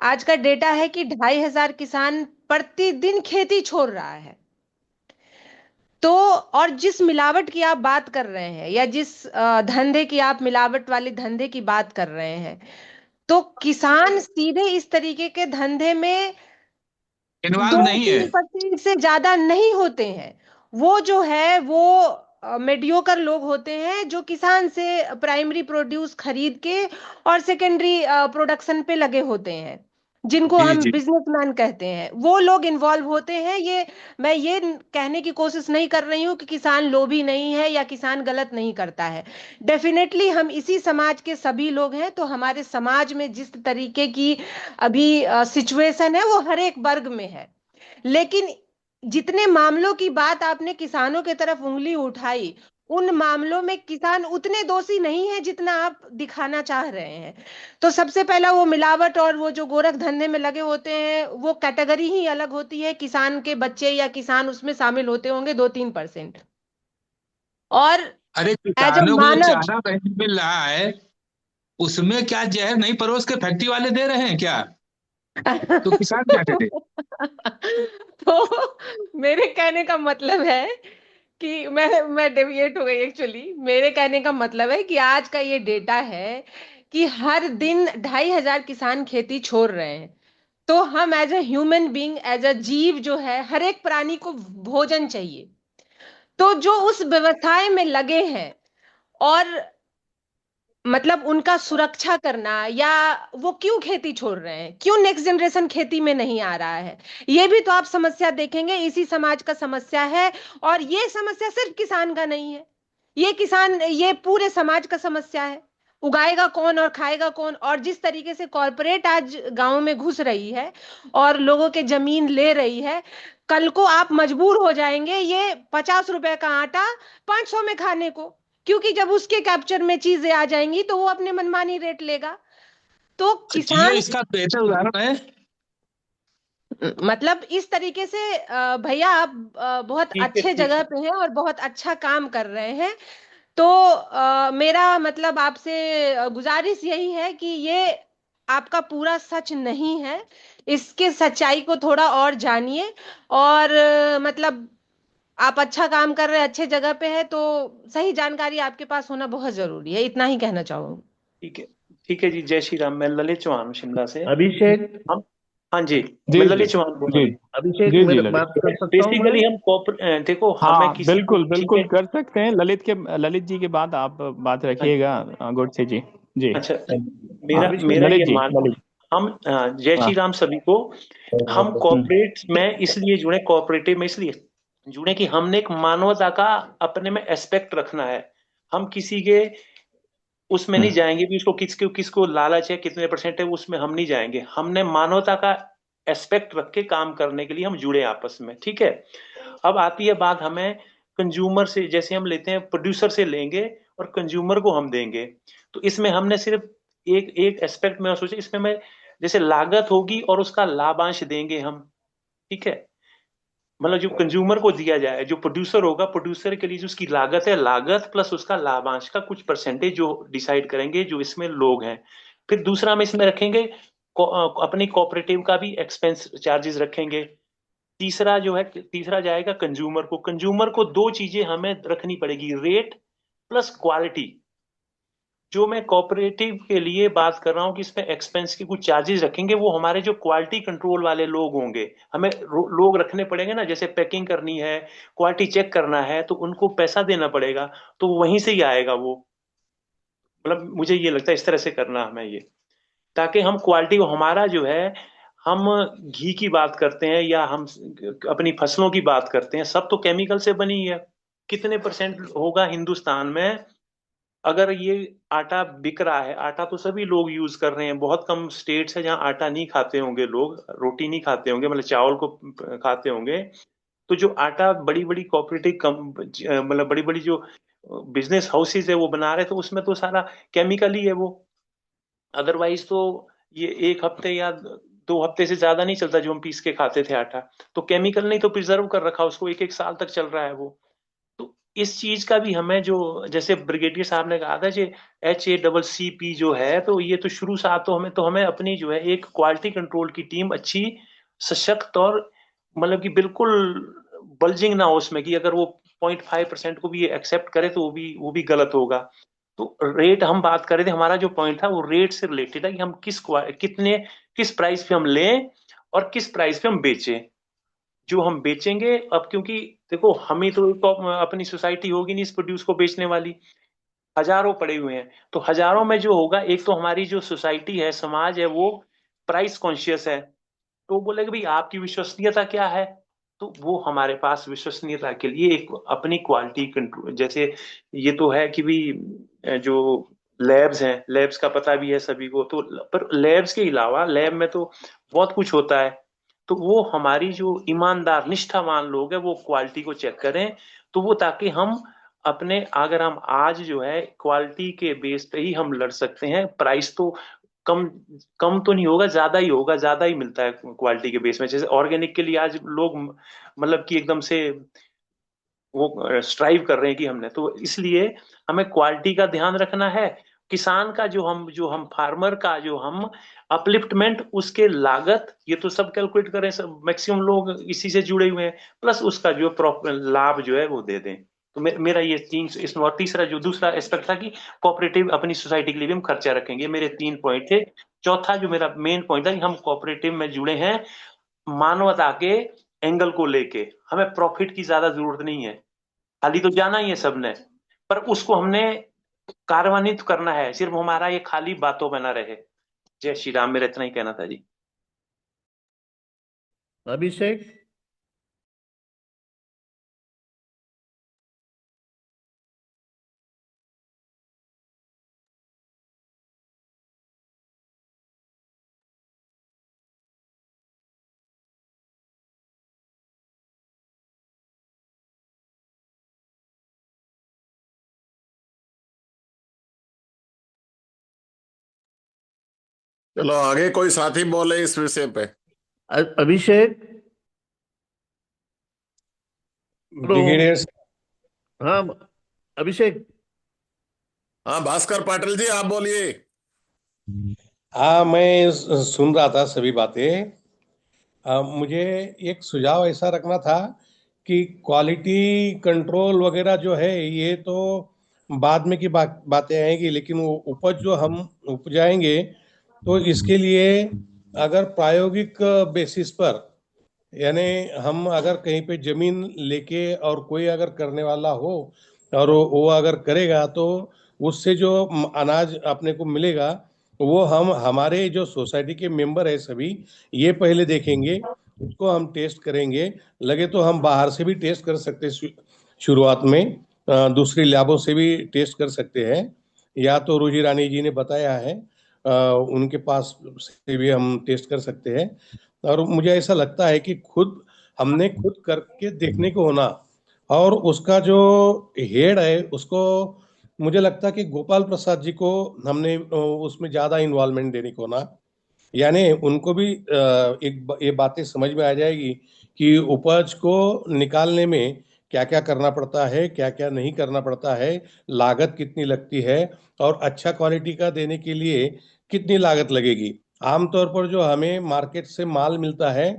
आज का डेटा है कि 2,500 किसान प्रतिदिन खेती छोड़ रहा है। तो और जिस मिलावट की आप बात कर रहे हैं, या जिस धंधे की आप मिलावट वाले धंधे की बात कर रहे हैं, तो किसान सीधे इस तरीके के धंधे में इन्वॉल्व दो नहीं है। 3% से ज्यादा नहीं होते हैं। वो जो है वो मेडियोकर लोग होते हैं जो किसान से प्राइमरी प्रोड्यूस खरीद के और सेकेंडरी प्रोडक्शन पे लगे होते हैं, जिनको जी हम जी। बिजनेसमैन कहते हैं। वो लोग इन्वॉल्व होते हैं। ये मैं ये कहने की कोशिश नहीं कर रही हूँ कि किसान लोभी नहीं है या किसान गलत नहीं करता है। डेफिनेटली हम इसी समाज के सभी लोग हैं, तो हमारे समाज में जिस तरीके की अभी सिचुएशन है वो हर एक वर्ग में है। लेकिन जितने मामलों की बात आपने किसानों की तरफ उंगली उठाई, उन मामलों में किसान उतने दोषी नहीं है जितना आप दिखाना चाह रहे हैं। तो सबसे पहला वो मिलावट और वो जो गोरख धंधे में लगे होते हैं, वो कैटेगरी ही अलग होती है। किसान के बच्चे या किसान उसमें शामिल होते होंगे 2-3%। और अरे एज अ किसानों को जो मानव चारा कहीं मिल रहा है उसमें क्या जहर नहीं परोस के फैक्ट्री वाले दे रहे हैं क्या? तो किसान क्या करे? तो मेरे कहने का मतलब है कि मैं डेविएट हो गई। एक्चुअली मेरे कहने का मतलब है कि आज का ये डेटा है कि हर दिन 2,500 किसान खेती छोड़ रहे हैं। तो हम as a human being, as a जीव जो है, हर एक प्राणी को भोजन चाहिए। तो जो उस व्यवसाय में लगे हैं और मतलब उनका सुरक्षा करना, या वो क्यों खेती छोड़ रहे हैं, क्यों नेक्स्ट जनरेशन खेती में नहीं आ रहा है, ये भी तो आप समस्या देखेंगे। इसी समाज का समस्या है। और ये समस्या सिर्फ किसान का नहीं है, ये पूरे समाज का समस्या है। उगाएगा कौन और खाएगा कौन? और जिस तरीके से कॉरपोरेट आज गांव में घुस रही है और लोगों के जमीन ले रही है, कल को आप मजबूर हो जाएंगे ये 50 रुपए का आटा 500 में खाने को, क्योंकि जब उसके कैप्चर में चीजें आ जाएंगी तो वो अपने मनमानी रेट लेगा। तो जियो किसान इसका बेहतर उदाहरण है। मतलब इस तरीके से भैया आप बहुत ठीक है, अच्छे ठीक जगह है। पे हैं और बहुत अच्छा काम कर रहे हैं। तो मेरा मतलब आपसे गुजारिश यही है कि ये आपका पूरा सच नहीं है। इसके सच्चाई को थोड़ा और जानिए। और मतलब आप अच्छा काम कर रहे हैं, अच्छे जगह पे है, तो सही जानकारी आपके पास होना बहुत जरूरी है। इतना ही कहना चाहूंगी। ठीक है, ठीक है जी। जय श्री राम। मैं ललित चौहान हूँ शिमला से। अभिषेक। हम हाँ जी, जी मैं जी ललित चौहान बोल रहा जी हूँ। अभिषेक जी जी मेरे ललित। बात कर सकता हूँ मैं? बेसिकली हम देखो, हमें हाँ किसी को, बिल्कुल ठीक बिल्कुल है। कर सकते हैं। ललित जी के बाद आप बात हाँ, रखिएगा गोडसे जी। जी अच्छा। हाँ मेरा अभिषेक। मेरा ललित ये जी मान ललित। हम जय हाँ श्री राम सभी को। हम हम्म, कॉर्पोरेट में इसलिए जुड़े, कोऑपरेटिव में इसलिए जुड़े कि हमने एक मानवता का अपने में एस्पेक्ट रखना है। हम किसी के उसमें नहीं हम्म, जाएंगे भी उसको किसको किसको लालच है, कितने परसेंट है, उसमें हम नहीं जाएंगे। हमने मानवता का एस्पेक्ट रख के काम करने के लिए हम जुड़े आपस में, ठीक है। अब आती है बात, हमें कंज्यूमर से, जैसे हम लेते हैं प्रोड्यूसर से लेंगे और कंज्यूमर को हम देंगे। तो इसमें हमने सिर्फ एक एक एस्पेक्ट में सोचा, इसमें मैं जैसे लागत होगी और उसका लाभांश देंगे हम, ठीक है। मतलब जो कंज्यूमर को दिया जाए, जो प्रोड्यूसर होगा, प्रोड्यूसर के लिए जो उसकी लागत है, लागत प्लस उसका लाभांश का कुछ परसेंटेज जो डिसाइड करेंगे जो इसमें लोग हैं। फिर दूसरा हम इसमें रखेंगे अपनी कोऑपरेटिव का भी एक्सपेंस चार्जेस रखेंगे। तीसरा जो है, तीसरा जाएगा कंज्यूमर को दो चीजें हमें रखनी पड़ेगी, रेट प्लस क्वालिटी। जो मैं कोऑपरेटिव के लिए बात कर रहा हूँ कि इसमें एक्सपेंस के कुछ चार्जेस रखेंगे, वो हमारे जो क्वालिटी कंट्रोल वाले लोग होंगे, हमें लोग रखने पड़ेंगे ना। जैसे पैकिंग करनी है, क्वालिटी चेक करना है, तो उनको पैसा देना पड़ेगा। तो वहीं से ही आएगा वो। मतलब मुझे ये लगता है इस तरह से करना हमें ये, ताकि हम क्वालिटी, हमारा जो है, हम घी की बात करते हैं या हम अपनी फसलों की बात करते हैं, सब तो केमिकल से बनी है। कितने परसेंट होगा हिंदुस्तान में? अगर ये आटा बिक रहा है, आटा तो सभी लोग यूज कर रहे हैं। बहुत कम स्टेट्स है जहाँ आटा नहीं खाते होंगे लोग, रोटी नहीं खाते होंगे, मतलब चावल को खाते होंगे। तो जो आटा बड़ी बड़ी कोऑपरेटिव मतलब बड़ी बड़ी जो बिजनेस हाउसेज है वो बना रहे, तो उसमें तो सारा केमिकल ही है वो। अदरवाइज तो ये एक हफ्ते या 2 हफ्ते से ज्यादा नहीं चलता जो हम पीस के खाते थे आटा। तो केमिकल नहीं तो प्रिजर्व कर रखा, उसको 1-1 साल तक चल रहा है वो। तो इस चीज का भी हमें, जो जैसे ब्रिगेडियर साहब ने कहा था, जो HACCP जो है, तो ये तो शुरू से तो हमें अपनी जो है एक क्वालिटी कंट्रोल की टीम अच्छी, सशक्त और मतलब कि बिल्कुल बल्जिंग ना हो उसमें, कि अगर वो 0.5% को भी एक्सेप्ट करे तो वो भी गलत होगा। तो रेट हम बात कर रहे थे, हमारा जो पॉइंट था वो रेट से रिलेटेड है कि हम किस प्राइस पे हम लें और किस प्राइस पे हम बेचें। जो हम बेचेंगे, अब क्योंकि देखो हम ही तो अपनी सोसाइटी होगी नहीं इस प्रोड्यूस को बेचने वाली, हजारों पड़े हुए हैं। तो हजारों में जो होगा, एक तो हमारी जो सोसाइटी है, समाज है, वो प्राइस कॉन्शियस है। तो वो बोलेगा भाई आपकी विश्वसनीयता क्या है, तो वो हमारे पास विश्वसनीयता के लिए एक अपनी क्वालिटी कंट्रोल, जैसे ये तो है कि भी जो लैब्स हैं, लैब्स का पता भी है सभी को, तो पर लैब्स के अलावा लैब में तो बहुत कुछ होता है। तो वो हमारी जो ईमानदार निष्ठावान लोग हैं वो क्वालिटी को चेक करें, तो वो ताकि हम अपने, अगर हम आज जो है क्वालिटी के बेस पे ही हम लड़ सकते हैं, प्राइस तो कम कम तो नहीं होगा, ज्यादा ही होगा, ज्यादा ही मिलता है क्वालिटी के बेस में। जैसे ऑर्गेनिक के लिए आज लोग मतलब कि एकदम से वो स्ट्राइव कर रहे हैं कि हमने, तो इसलिए हमें क्वालिटी का ध्यान रखना है। किसान का जो हम फार्मर का जो हम अपलिफ्टमेंट, उसके लागत, ये तो सब कैलकुलेट करें, सब मैक्सिमम लोग इसी से जुड़े हुए हैं, प्लस उसका जो प्रॉपर लाभ जो है वो दे दें। तो मेरा ये तीन इसमें, और तीसरा जो दूसरा एस्पेक्ट था कि कोऑपरेटिव अपनी सोसाइटी के लिए भी हम खर्चा रखेंगे, मेरे 3 पॉइंट थे। चौथा जो मेरा मेन पॉइंट था कि हम कोऑपरेटिव में जुड़े हैं मानवता के एंगल को लेके, हमें प्रॉफिट की ज्यादा जरूरत नहीं है, खाली तो जाना ही है सबने, पर उसको हमने कार्यान्वित करना है, सिर्फ हमारा ये खाली बातों में ना रहे। जय श्री राम, मेरा इतना ही कहना था जी। अभिषेक। चलो आगे कोई साथी बोले इस विषय पे। अभिषेक। ब्रिगेडियर। हाँ अभिषेक। हाँ भास्कर पाटिल जी, आप बोलिए। हाँ, मैं सुन रहा था सभी बातें। मुझे एक सुझाव ऐसा रखना था कि क्वालिटी कंट्रोल वगैरह जो है ये तो बाद में की बातें आएंगी, लेकिन वो उपज जो हम उपजाएंगे तो इसके लिए अगर प्रायोगिक बेसिस पर, यानी हम अगर कहीं पे जमीन लेके और कोई अगर करने वाला हो और वो अगर करेगा तो उससे जो अनाज अपने को मिलेगा वो हम हमारे जो सोसाइटी के मेंबर है सभी ये पहले देखेंगे, उसको हम टेस्ट करेंगे। लगे तो हम बाहर से भी टेस्ट कर सकते हैं, शुरुआत में दूसरी लैबों से भी टेस्ट कर सकते हैं, या तो रुचि रानी जी ने बताया है उनके पास से भी हम टेस्ट कर सकते हैं। और मुझे ऐसा लगता है कि हमने खुद करके देखने को होना, और उसका जो हेड है उसको मुझे लगता है कि गोपाल प्रसाद जी को हमने उसमें ज्यादा इन्वॉल्वमेंट देने को होना, यानी उनको भी ये बातें समझ में आ जाएगी कि उपज को निकालने में क्या क्या करना पड़ता है, क्या क्या नहीं करना पड़ता है, लागत कितनी लगती है, और अच्छा क्वालिटी का देने के लिए कितनी लागत लगेगी। आमतौर पर जो हमें मार्केट से माल मिलता है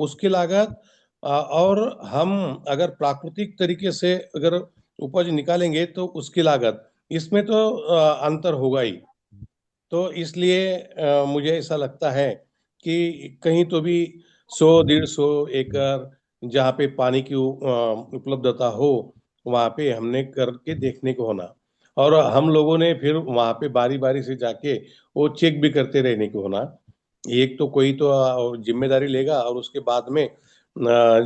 उसकी लागत और हम अगर प्राकृतिक तरीके से अगर उपज निकालेंगे तो उसकी लागत, इसमें तो अंतर होगा ही। तो इसलिए मुझे ऐसा लगता है कि कहीं तो भी 100-150 एकड़ जहाँ पे पानी की उपलब्धता हो वहाँ पे हमने करके देखने को होना, और हम लोगों ने फिर वहाँ पे बारी बारी से जाके वो चेक भी करते रहने को होना। एक तो कोई तो जिम्मेदारी लेगा और उसके बाद में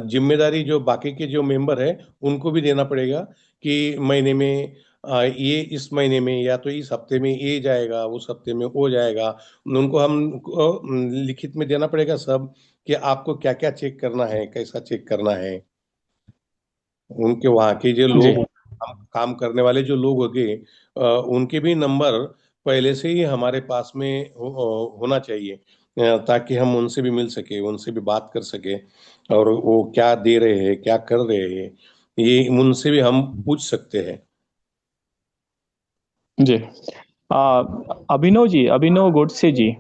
जिम्मेदारी जो बाकी के जो मेंबर है उनको भी देना पड़ेगा कि महीने में ये इस महीने में या तो इस हफ्ते में ये जाएगा, उस हफ्ते में वो जाएगा। उनको लिखित में देना पड़ेगा सब कि आपको क्या क्या चेक करना है, कैसा चेक करना है। उनके वहाँ के जो जी। लोग काम करने वाले जो लोग होंगे उनके भी नंबर पहले से ही हमारे पास में होना चाहिए, ताकि हम उनसे भी मिल सके, उनसे भी बात कर सके, और वो क्या दे रहे हैं, क्या कर रहे हैं, ये उनसे भी हम पूछ सकते हैं। जी। अभिनव जी, अभिनव गोडसे जी,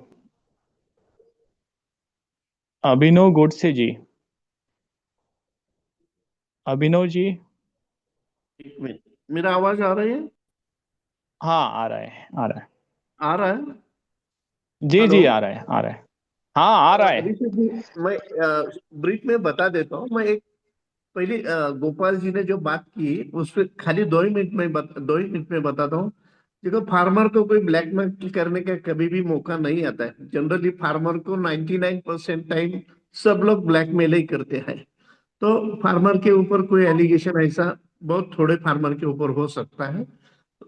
अभिनव गोडसे जी, अभिनव जी। एक मिनट, मेरा आवाज आ रही है? हाँ, आ रहा है, आ रहा है। आ रहा है? जी हेलो। जी, आ रहा है, आ रहा है। हाँ, आ रहा है। अभिषेक जी, मैं ब्रीफ में बता देता हूँ। मैं एक पहले गोपाल जी ने जो बात की उस पर खाली 2 ही मिनट में बताता हूँ। देखो, फार्मर को कोई ब्लैकमेल करने का कभी भी मौका नहीं आता है। जनरली फार्मर को 99% टाइम सब लोग ब्लैकमेल ही करते हैं। तो फार्मर के ऊपर कोई एलिगेशन ऐसा बहुत थोड़े फार्मर के ऊपर हो सकता है।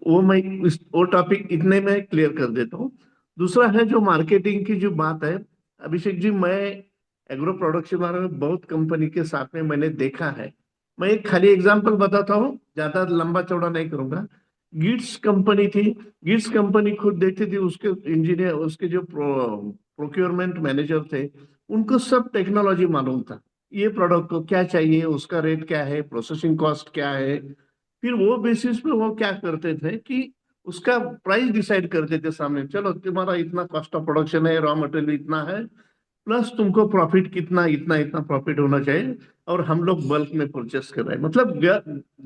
वो टॉपिक इतने में क्लियर कर देता हूँ। दूसरा है जो मार्केटिंग की जो बात है, अभिषेक जी, मैं एग्रो प्रोडक्शन वाले में बहुत कंपनी के साथ में मैंने देखा है। मैं एक खाली एग्जांपल बताता हूँ, ज्यादा लंबा चौड़ा नहीं करूंगा। गिट्स कंपनी थी। गिट्स कंपनी खुद देखती थी, उसके इंजीनियर, उसके जो प्रोक्योरमेंट मैनेजर थे, उनको सब टेक्नोलॉजी मालूम था। ये प्रोडक्ट को क्या चाहिए, उसका रेट क्या है, प्रोसेसिंग कॉस्ट क्या है। फिर वो बेसिस पे वो क्या करते थे कि उसका प्राइस डिसाइड करते थे सामने। चलो, तुम्हारा इतना कॉस्ट ऑफ प्रोडक्शन है, रॉ मटेरियल इतना है, प्लस तुमको प्रॉफिट कितना, इतना इतना प्रॉफिट होना चाहिए, और हम लोग बल्क में परचेस कर रहे हैं। मतलब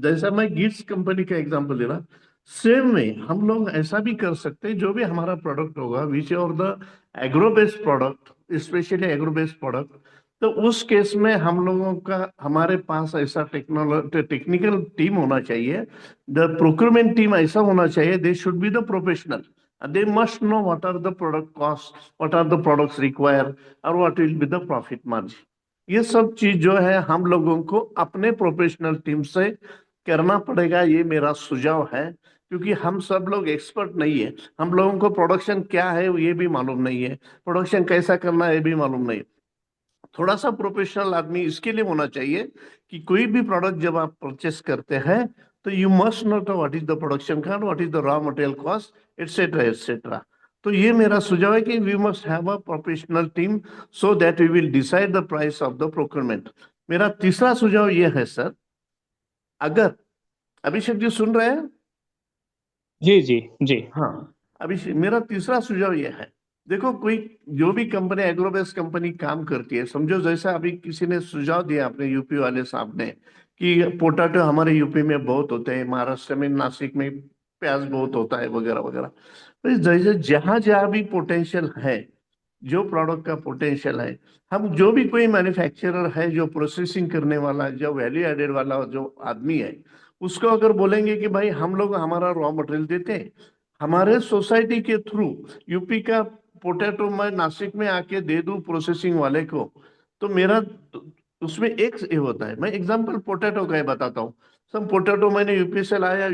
जैसा मैं गिट्स कंपनी का एग्जांपल दे रहा, सेम में हम लोग ऐसा भी कर सकते हैं। जो भी हमारा प्रोडक्ट होगा विच और the agro based product, specially agro based product, तो उस केस में हम लोगों का, हमारे पास ऐसा टेक्निकल टीम होना चाहिए। द प्रोक्योरमेंट टीम ऐसा होना चाहिए, they should be the professional. They must know what are the product costs, what are the products require, और what will be the profit margin। ये सब चीज जो है हम लोगों को अपने प्रोफेशनल टीम से करना पड़ेगा, ये मेरा सुझाव है। क्योंकि हम सब लोग एक्सपर्ट नहीं है। हम लोगों को प्रोडक्शन क्या है ये भी मालूम नहीं है, प्रोडक्शन कैसा करना है ये भी मालूम नहीं। थोड़ा सा प्रोफेशनल आदमी इसके लिए होना चाहिए कि कोई भी प्रोडक्ट जब आप परचेस करते हैं, तो यू मस्ट नो तो what is the production cost, what is the raw material cost, etcetera etcetera. तो ये मेरा सुझाव है कि we must have a professional team, so that we will decide the price of the procurement. मेरा तीसरा सुझाव ये है सर, अगर, अभिषेक जी सुन रहे हैं? जी जी जी। हाँ, अभिषेक, मेरा तीसरा सुझाव ये है। देखो, कोई जो भी कंपनी, एग्रोबेस कंपनी काम करती है, समझो जैसा अभी किसी ने सुझाव दिया अपने यूपी वाले साहब ने कि पोटैटो हमारे यूपी में बहुत होते हैं, महाराष्ट्र में, नासिक में प्याज बहुत होता है, वगैरह वगैरह। तो जैसे जहां जहां भी पोटेंशियल है, जो प्रोडक्ट का पोटेंशियल है, हम जो भी कोई मैन्युफैक्चरर है, जो प्रोसेसिंग करने वाला, जो वैल्यू एडेड वाला जो आदमी है, उसको अगर बोलेंगे कि भाई हम लोग हमारा रॉ मटेरियल देते हैं, हमारे सोसाइटी के थ्रू यूपी का पोटैटो मैं नासिक में आके दे दूं प्रोसेसिंग वाले को, तो मेरा उसमें एक ये होता है। मैं एग्जांपल पोटैटो का ही बताता हूँ। सब पोटैटो मैंने यूपी से लाया,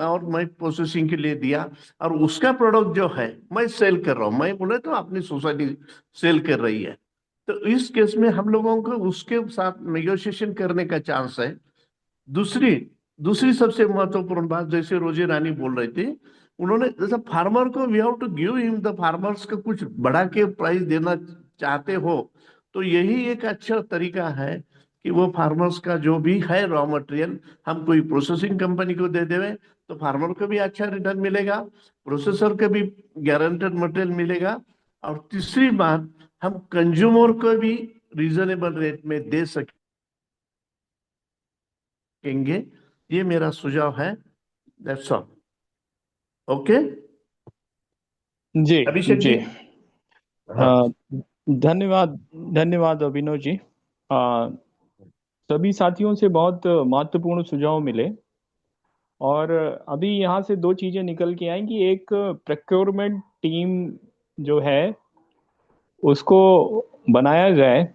और मैं प्रोसेसिंग के लिए दिया, और उसका प्रोडक्ट जो है मैं सेल कर रहा हूँ, मैं बोले तो अपनी सोसाइटी सेल कर रही है। तो इस केस में हम लोगों को उसके साथ नेगोशिएशन करने का चांस है। दूसरी दूसरी सबसे महत्वपूर्ण बात, जैसे रोजी रानी बोल रही थी, उन्होंने जैसा फार्मर को, we have to give him the farmers का कुछ बढ़ा के प्राइस देना चाहते हो, तो यही एक अच्छा तरीका है कि वो फार्मर्स का जो भी है रॉ मटेरियल हम कोई प्रोसेसिंग कंपनी को दे देवे, तो फार्मर को भी अच्छा रिटर्न मिलेगा, प्रोसेसर को भी गारंटेड मटेरियल मिलेगा, और तीसरी बात, हम कंज्यूमर को भी रीजनेबल रेट में दे सकेंगे। ये मेरा सुझाव है। That's all. ओके, जी अभिषेक जी। जी। हाँ। अ, धन्यवाद, धन्यवाद अभिनव जी। सभी साथियों से बहुत महत्वपूर्ण सुझाव मिले, और अभी यहाँ से दो चीजें निकल के आएंगी। एक, प्रोक्योरमेंट टीम जो है उसको बनाया जाए,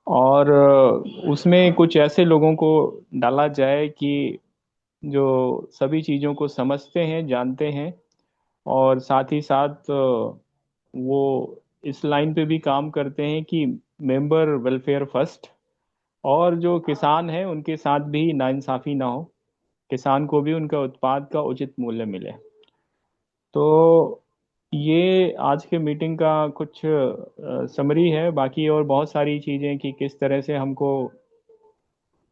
और उसमें कुछ ऐसे लोगों को डाला जाए कि जो सभी चीज़ों को समझते हैं, जानते हैं, और साथ ही साथ वो इस लाइन पे भी काम करते हैं कि मेंबर वेलफेयर फर्स्ट, और जो किसान है उनके साथ भी नाइंसाफी ना हो, किसान को भी उनका उत्पाद का उचित मूल्य मिले। तो ये आज के मीटिंग का कुछ समरी है। बाकी और बहुत सारी चीज़ें कि किस तरह से हमको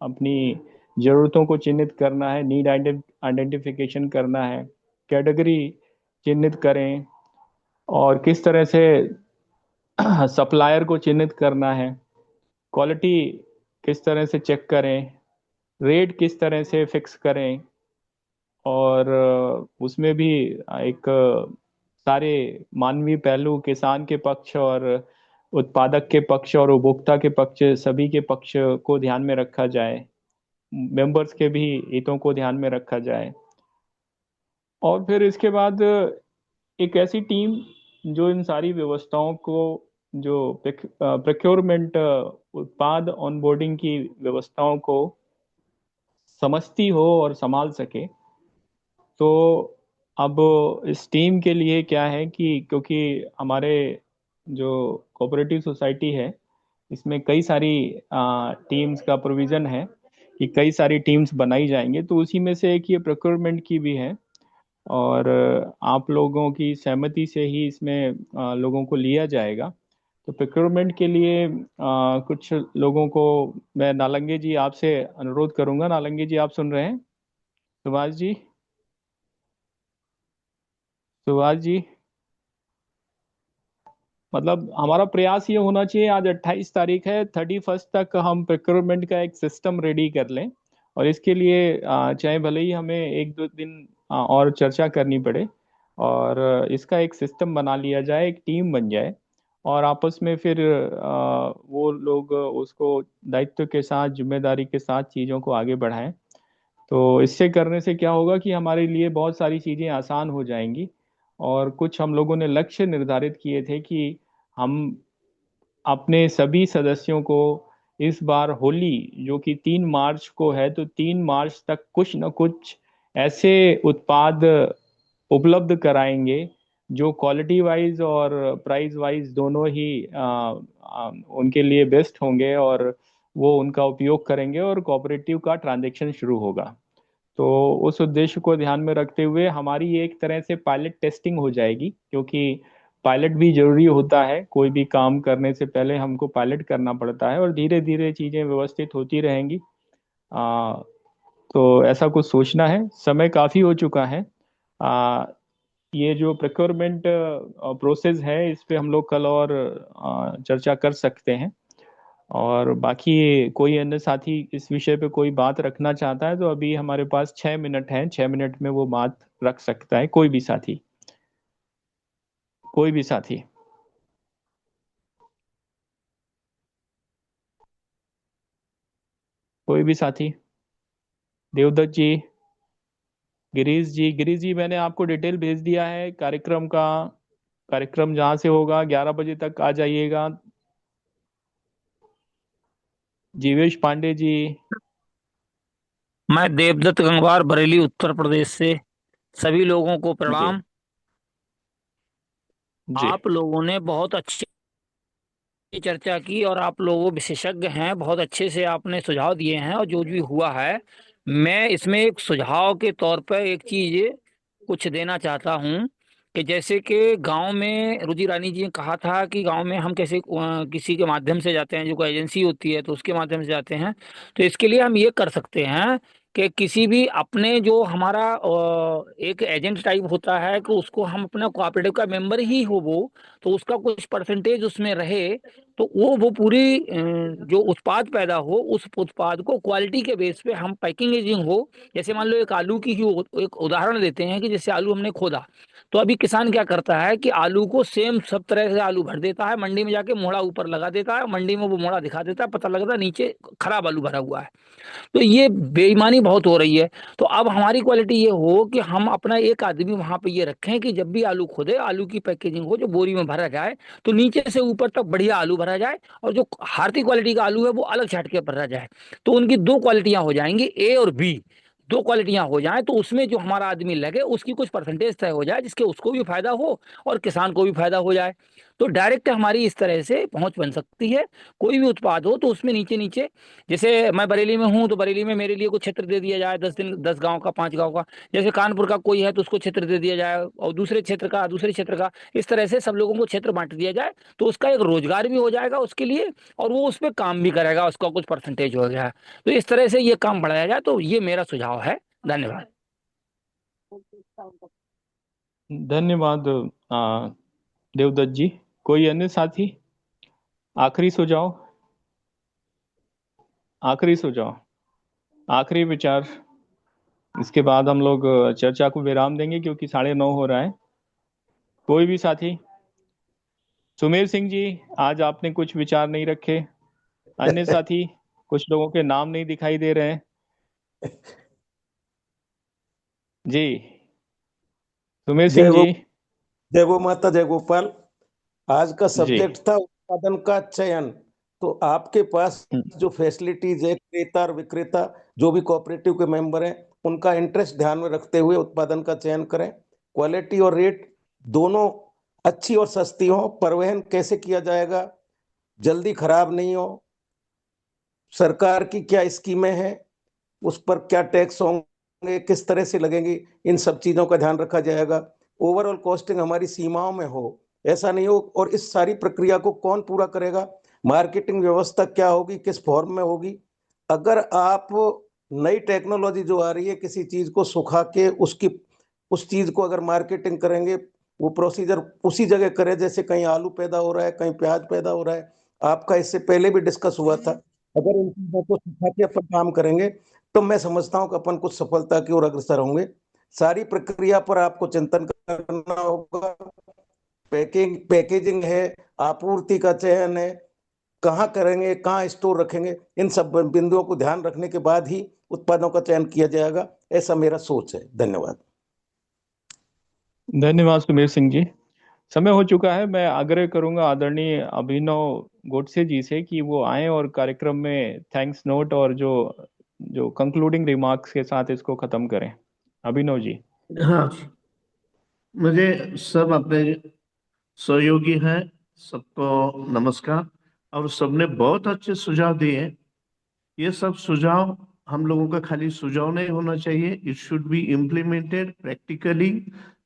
अपनी ज़रूरतों को चिन्हित करना है, नीड आइडेंटिफिकेशन करना है, कैटेगरी चिन्हित करें, और किस तरह से सप्लायर को चिन्हित करना है, क्वालिटी किस तरह से चेक करें, रेट किस तरह से फिक्स करें, और उसमें भी एक सारे मानवीय पहलू, किसान के पक्ष और उत्पादक के पक्ष और उपभोक्ता के पक्ष, सभी के पक्ष को ध्यान में रखा जाए, मेंबर्स के भी हितों को ध्यान में रखा जाए। और फिर इसके बाद एक ऐसी टीम जो इन सारी व्यवस्थाओं को, जो प्रोक्योरमेंट, उत्पाद ऑनबोर्डिंग की व्यवस्थाओं को समझती हो और संभाल सके। तो अब इस टीम के लिए क्या है कि क्योंकि हमारे जो कोऑपरेटिव सोसाइटी है, इसमें कई सारी टीम्स का प्रोविजन है कि कई सारी टीम्स बनाई जाएंगे, तो उसी में से एक ये प्रोक्योरमेंट की भी है। और आप लोगों की सहमति से ही इसमें लोगों को लिया जाएगा। तो प्रोक्योरमेंट के लिए कुछ लोगों को मैं, नालंगे जी, आपसे अनुरोध करूंगा। नालंगे जी, आप सुन रहे हैं? सुभाष जी, सुभाष जी, मतलब हमारा प्रयास ये होना चाहिए, आज 28 तारीख है, 31 तक हम प्रोक्योरमेंट का एक सिस्टम रेडी कर लें। और इसके लिए चाहे भले ही हमें एक दो दिन और चर्चा करनी पड़े, और इसका एक सिस्टम बना लिया जाए, एक टीम बन जाए, और आपस में फिर वो लोग उसको दायित्व के साथ, जिम्मेदारी के साथ चीज़ों को आगे बढ़ाएं। तो इससे करने से क्या होगा कि हमारे लिए बहुत सारी चीज़ें आसान हो जाएंगी। और कुछ हम लोगों ने लक्ष्य निर्धारित किए थे कि हम अपने सभी सदस्यों को इस बार होली, जो कि 3 मार्च को है, तो 3 मार्च तक कुछ न कुछ ऐसे उत्पाद उपलब्ध कराएंगे जो क्वालिटी वाइज और प्राइस वाइज दोनों ही उनके लिए बेस्ट होंगे, और वो उनका उपयोग करेंगे और कोऑपरेटिव का ट्रांजैक्शन शुरू होगा। तो उस उद्देश्य को ध्यान में रखते हुए हमारी ये एक तरह से पायलट टेस्टिंग हो जाएगी, क्योंकि पायलट भी जरूरी होता है। कोई भी काम करने से पहले हमको पायलट करना पड़ता है, और धीरे धीरे चीज़ें व्यवस्थित होती रहेंगी। आ, तो ऐसा कुछ सोचना है। समय काफ़ी हो चुका है। आ, ये जो प्रोक्योरमेंट प्रोसेस है, इस पे हम लोग कल और चर्चा कर सकते हैं। और बाकी कोई अन्य साथी इस विषय पे कोई बात रखना चाहता है तो अभी हमारे पास 6 मिनट हैं, 6 मिनट में वो बात रख सकता है कोई भी साथी, कोई भी साथी। कोई भी साथी। देवदत्त जी, गिरीश जी, गिरीश जी, मैंने आपको डिटेल भेज दिया है कार्यक्रम का। कार्यक्रम जहाँ से होगा 11 बजे तक आ जाइएगा। जीवेश पांडे जी। मैं देवदत्त गंगवार, बरेली, उत्तर प्रदेश से। सभी लोगों को जी प्रणाम। जी आप लोगों ने बहुत अच्छी चर्चा की और आप लोग विशेषज्ञ हैं, बहुत अच्छे से आपने सुझाव दिए हैं। और जो भी हुआ है, मैं इसमें एक सुझाव के तौर पर एक चीज कुछ देना चाहता हूँ कि जैसे कि गांव में रुचि रानी जी ने कहा था कि गांव में हम कैसे किसी के माध्यम से जाते हैं, जो कोई एजेंसी होती है तो उसके माध्यम से जाते हैं। तो इसके लिए हम ये कर सकते हैं कि किसी भी अपने जो हमारा एक एजेंट टाइप होता है कि उसको हम अपना कोऑपरेटिव का मेंबर ही हो वो, तो उसका कुछ परसेंटेज उसमें रहे, तो वो पूरी जो उत्पाद पैदा हो उस उत्पाद को क्वालिटी के बेस पे हम पैकेजिंग हो। जैसे मान लो एक आलू की ही एक उदाहरण देते हैं कि जैसे आलू हमने खोदा, तो अभी किसान क्या करता है कि आलू को सेम सब तरह से आलू भर देता है, मंडी में जाके मोड़ा ऊपर लगा देता है, मंडी में वो मोड़ा दिखा देता है, पता लगता है नीचे खराब आलू भरा हुआ है। तो ये बेईमानी बहुत हो रही है। तो अब हमारी क्वालिटी ये हो कि हम अपना एक आदमी वहां पे ये रखें कि जब भी आलू खोदे, आलू की पैकेजिंग हो जो बोरी में भरा जाए, तो नीचे से ऊपर तक बढ़िया आलू भरा जाए, और जो हार्ती क्वालिटी का आलू है वो अलग छाट के भरा जाए। तो उनकी दो क्वालिटियां हो जाएंगी, ए और बी, दो क्वालिटियां हो जाएं, तो उसमें जो हमारा आदमी लगे उसकी कुछ परसेंटेज तय हो जाए, जिसके उसको भी फायदा हो और किसान को भी फायदा हो जाए। तो डायरेक्ट हमारी इस तरह से पहुंच बन सकती है। कोई भी उत्पाद हो तो उसमें नीचे नीचे, जैसे मैं बरेली में हूँ तो बरेली में मेरे लिए कुछ क्षेत्र दे दिया जाए, 10 गांव का, 5 गांव का। जैसे कानपुर का कोई है तो उसको क्षेत्र दे दिया जाए, और दूसरे क्षेत्र का दूसरे क्षेत्र का, इस तरह से सब लोगों को क्षेत्र बांट दिया जाए, तो उसका एक रोजगार भी हो जाएगा उसके लिए, और वो उस पर काम भी करेगा, उसका कुछ परसेंटेज हो गया। तो इस तरह से ये काम बढ़ाया जाए, तो ये मेरा सुझाव है। धन्यवाद। धन्यवाद देवदत्त जी। कोई अन्य साथी? आखिरी सुझाव, आखिरी सुझाव, आखिरी विचार। इसके बाद हम लोग चर्चा को विराम देंगे क्योंकि 9:30 हो रहा है। कोई भी साथी? सुमेर सिंह जी, आज आपने कुछ विचार नहीं रखे। अन्य साथी? कुछ लोगों के नाम नहीं दिखाई दे रहे हैं जी। सुमेर सिंह जी। जय गो माता, जय गोपाल। आज का जी। सब्जेक्ट था उत्पादन का चयन। तो आपके पास जो फैसिलिटीज है, क्रेता और विक्रेता जो भी कोऑपरेटिव के मेंबर हैं, उनका इंटरेस्ट ध्यान में रखते हुए उत्पादन का चयन करें। क्वालिटी और रेट दोनों अच्छी और सस्ती हो। परिवहन कैसे किया जाएगा, जल्दी खराब नहीं हो। सरकार की क्या स्कीमें हैं, उस पर क्या टैक्स होंगे, किस तरह से लगेंगी, इन सब चीजों का ध्यान रखा जाएगा। ओवरऑल कॉस्टिंग हमारी सीमाओं में हो, ऐसा नहीं हो। और इस सारी प्रक्रिया को कौन पूरा करेगा, मार्केटिंग व्यवस्था क्या होगी, किस फॉर्म में होगी। अगर आप नई टेक्नोलॉजी जो आ रही है, किसी चीज को सुखा के उसकी उस चीज को अगर मार्केटिंग करेंगे, वो प्रोसीजर उसी जगह करें जैसे कहीं आलू पैदा हो रहा है, कहीं प्याज पैदा हो रहा है। आपका इससे पहले भी डिस्कस हुआ था। अगर इन चीजों को सुखा के अपन काम करेंगे तो मैं समझता हूं कि अपन कुछ सफलता की ओर अग्रसर होंगे। सारी प्रक्रिया पर आपको चिंतन करना होगा। पैकेजिंग है, आपूर्ति का चयन है, कहाँ करेंगे, कहाँ स्टोर रखेंगे, इन सब बिंदुओं को ध्यान रखने के बाद ही उत्पादों का चयन किया जाएगा, ऐसा मेरा सोच है। धन्यवाद। धन्यवाद सुमेर सिंह जी। समय हो चुका है। मैं आग्रह करूंगा आदरणीय अभिनव गोडसे जी से कि वो आए और कार्यक्रम में थैंक्स नोट और जो जो कंक्लूडिंग रिमार्क्स के साथ इसको खत्म करें। अभिनव जी। हाँ, मुझे सब अपने सहयोगी हैं, सबको नमस्कार। और सबने बहुत अच्छे सुझाव दिए। ये सब सुझाव हम लोगों का खाली सुझाव नहीं होना चाहिए, it should be implemented practically.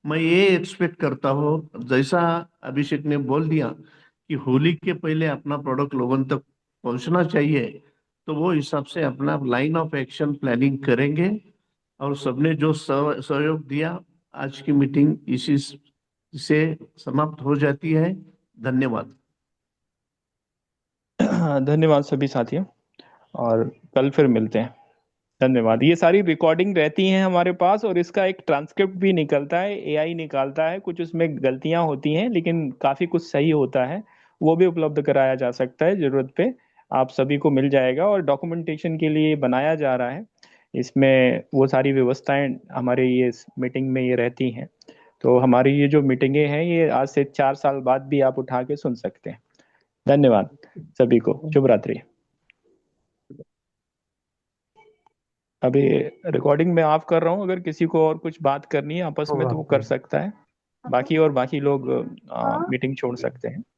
मैं ये एक्सपेक्ट करता हूँ, जैसा अभिषेक ने बोल दिया कि होली के पहले अपना प्रोडक्ट लोगों तक पहुंचना चाहिए, तो वो हिसाब से अपना लाइन ऑफ एक्शन प्लानिंग करेंगे। और सबने जो सहयोग दिया, आज की मीटिंग इसी से समाप्त हो जाती है। धन्यवाद। धन्यवाद सभी साथियों, और कल फिर मिलते हैं। धन्यवाद। ये सारी रिकॉर्डिंग रहती हैं हमारे पास और इसका एक ट्रांसक्रिप्ट भी निकलता है, एआई निकालता है। कुछ उसमें गलतियां होती हैं लेकिन काफी कुछ सही होता है, वो भी उपलब्ध कराया जा सकता है जरूरत पे। आप सभी को मिल जाएगा और डॉक्यूमेंटेशन के लिए बनाया जा रहा है। इसमें वो सारी व्यवस्थाएं हमारे ये मीटिंग में ये रहती हैं। तो हमारी ये जो मीटिंगें हैं ये आज से 4 साल बाद भी आप उठा के सुन सकते हैं। धन्यवाद सभी को। शुभ रात्रि। अभी रिकॉर्डिंग में ऑफ कर रहा हूँ, अगर किसी को और कुछ बात करनी है आपस में तो वो कर सकता है। बाकी लोग मीटिंग छोड़ सकते हैं।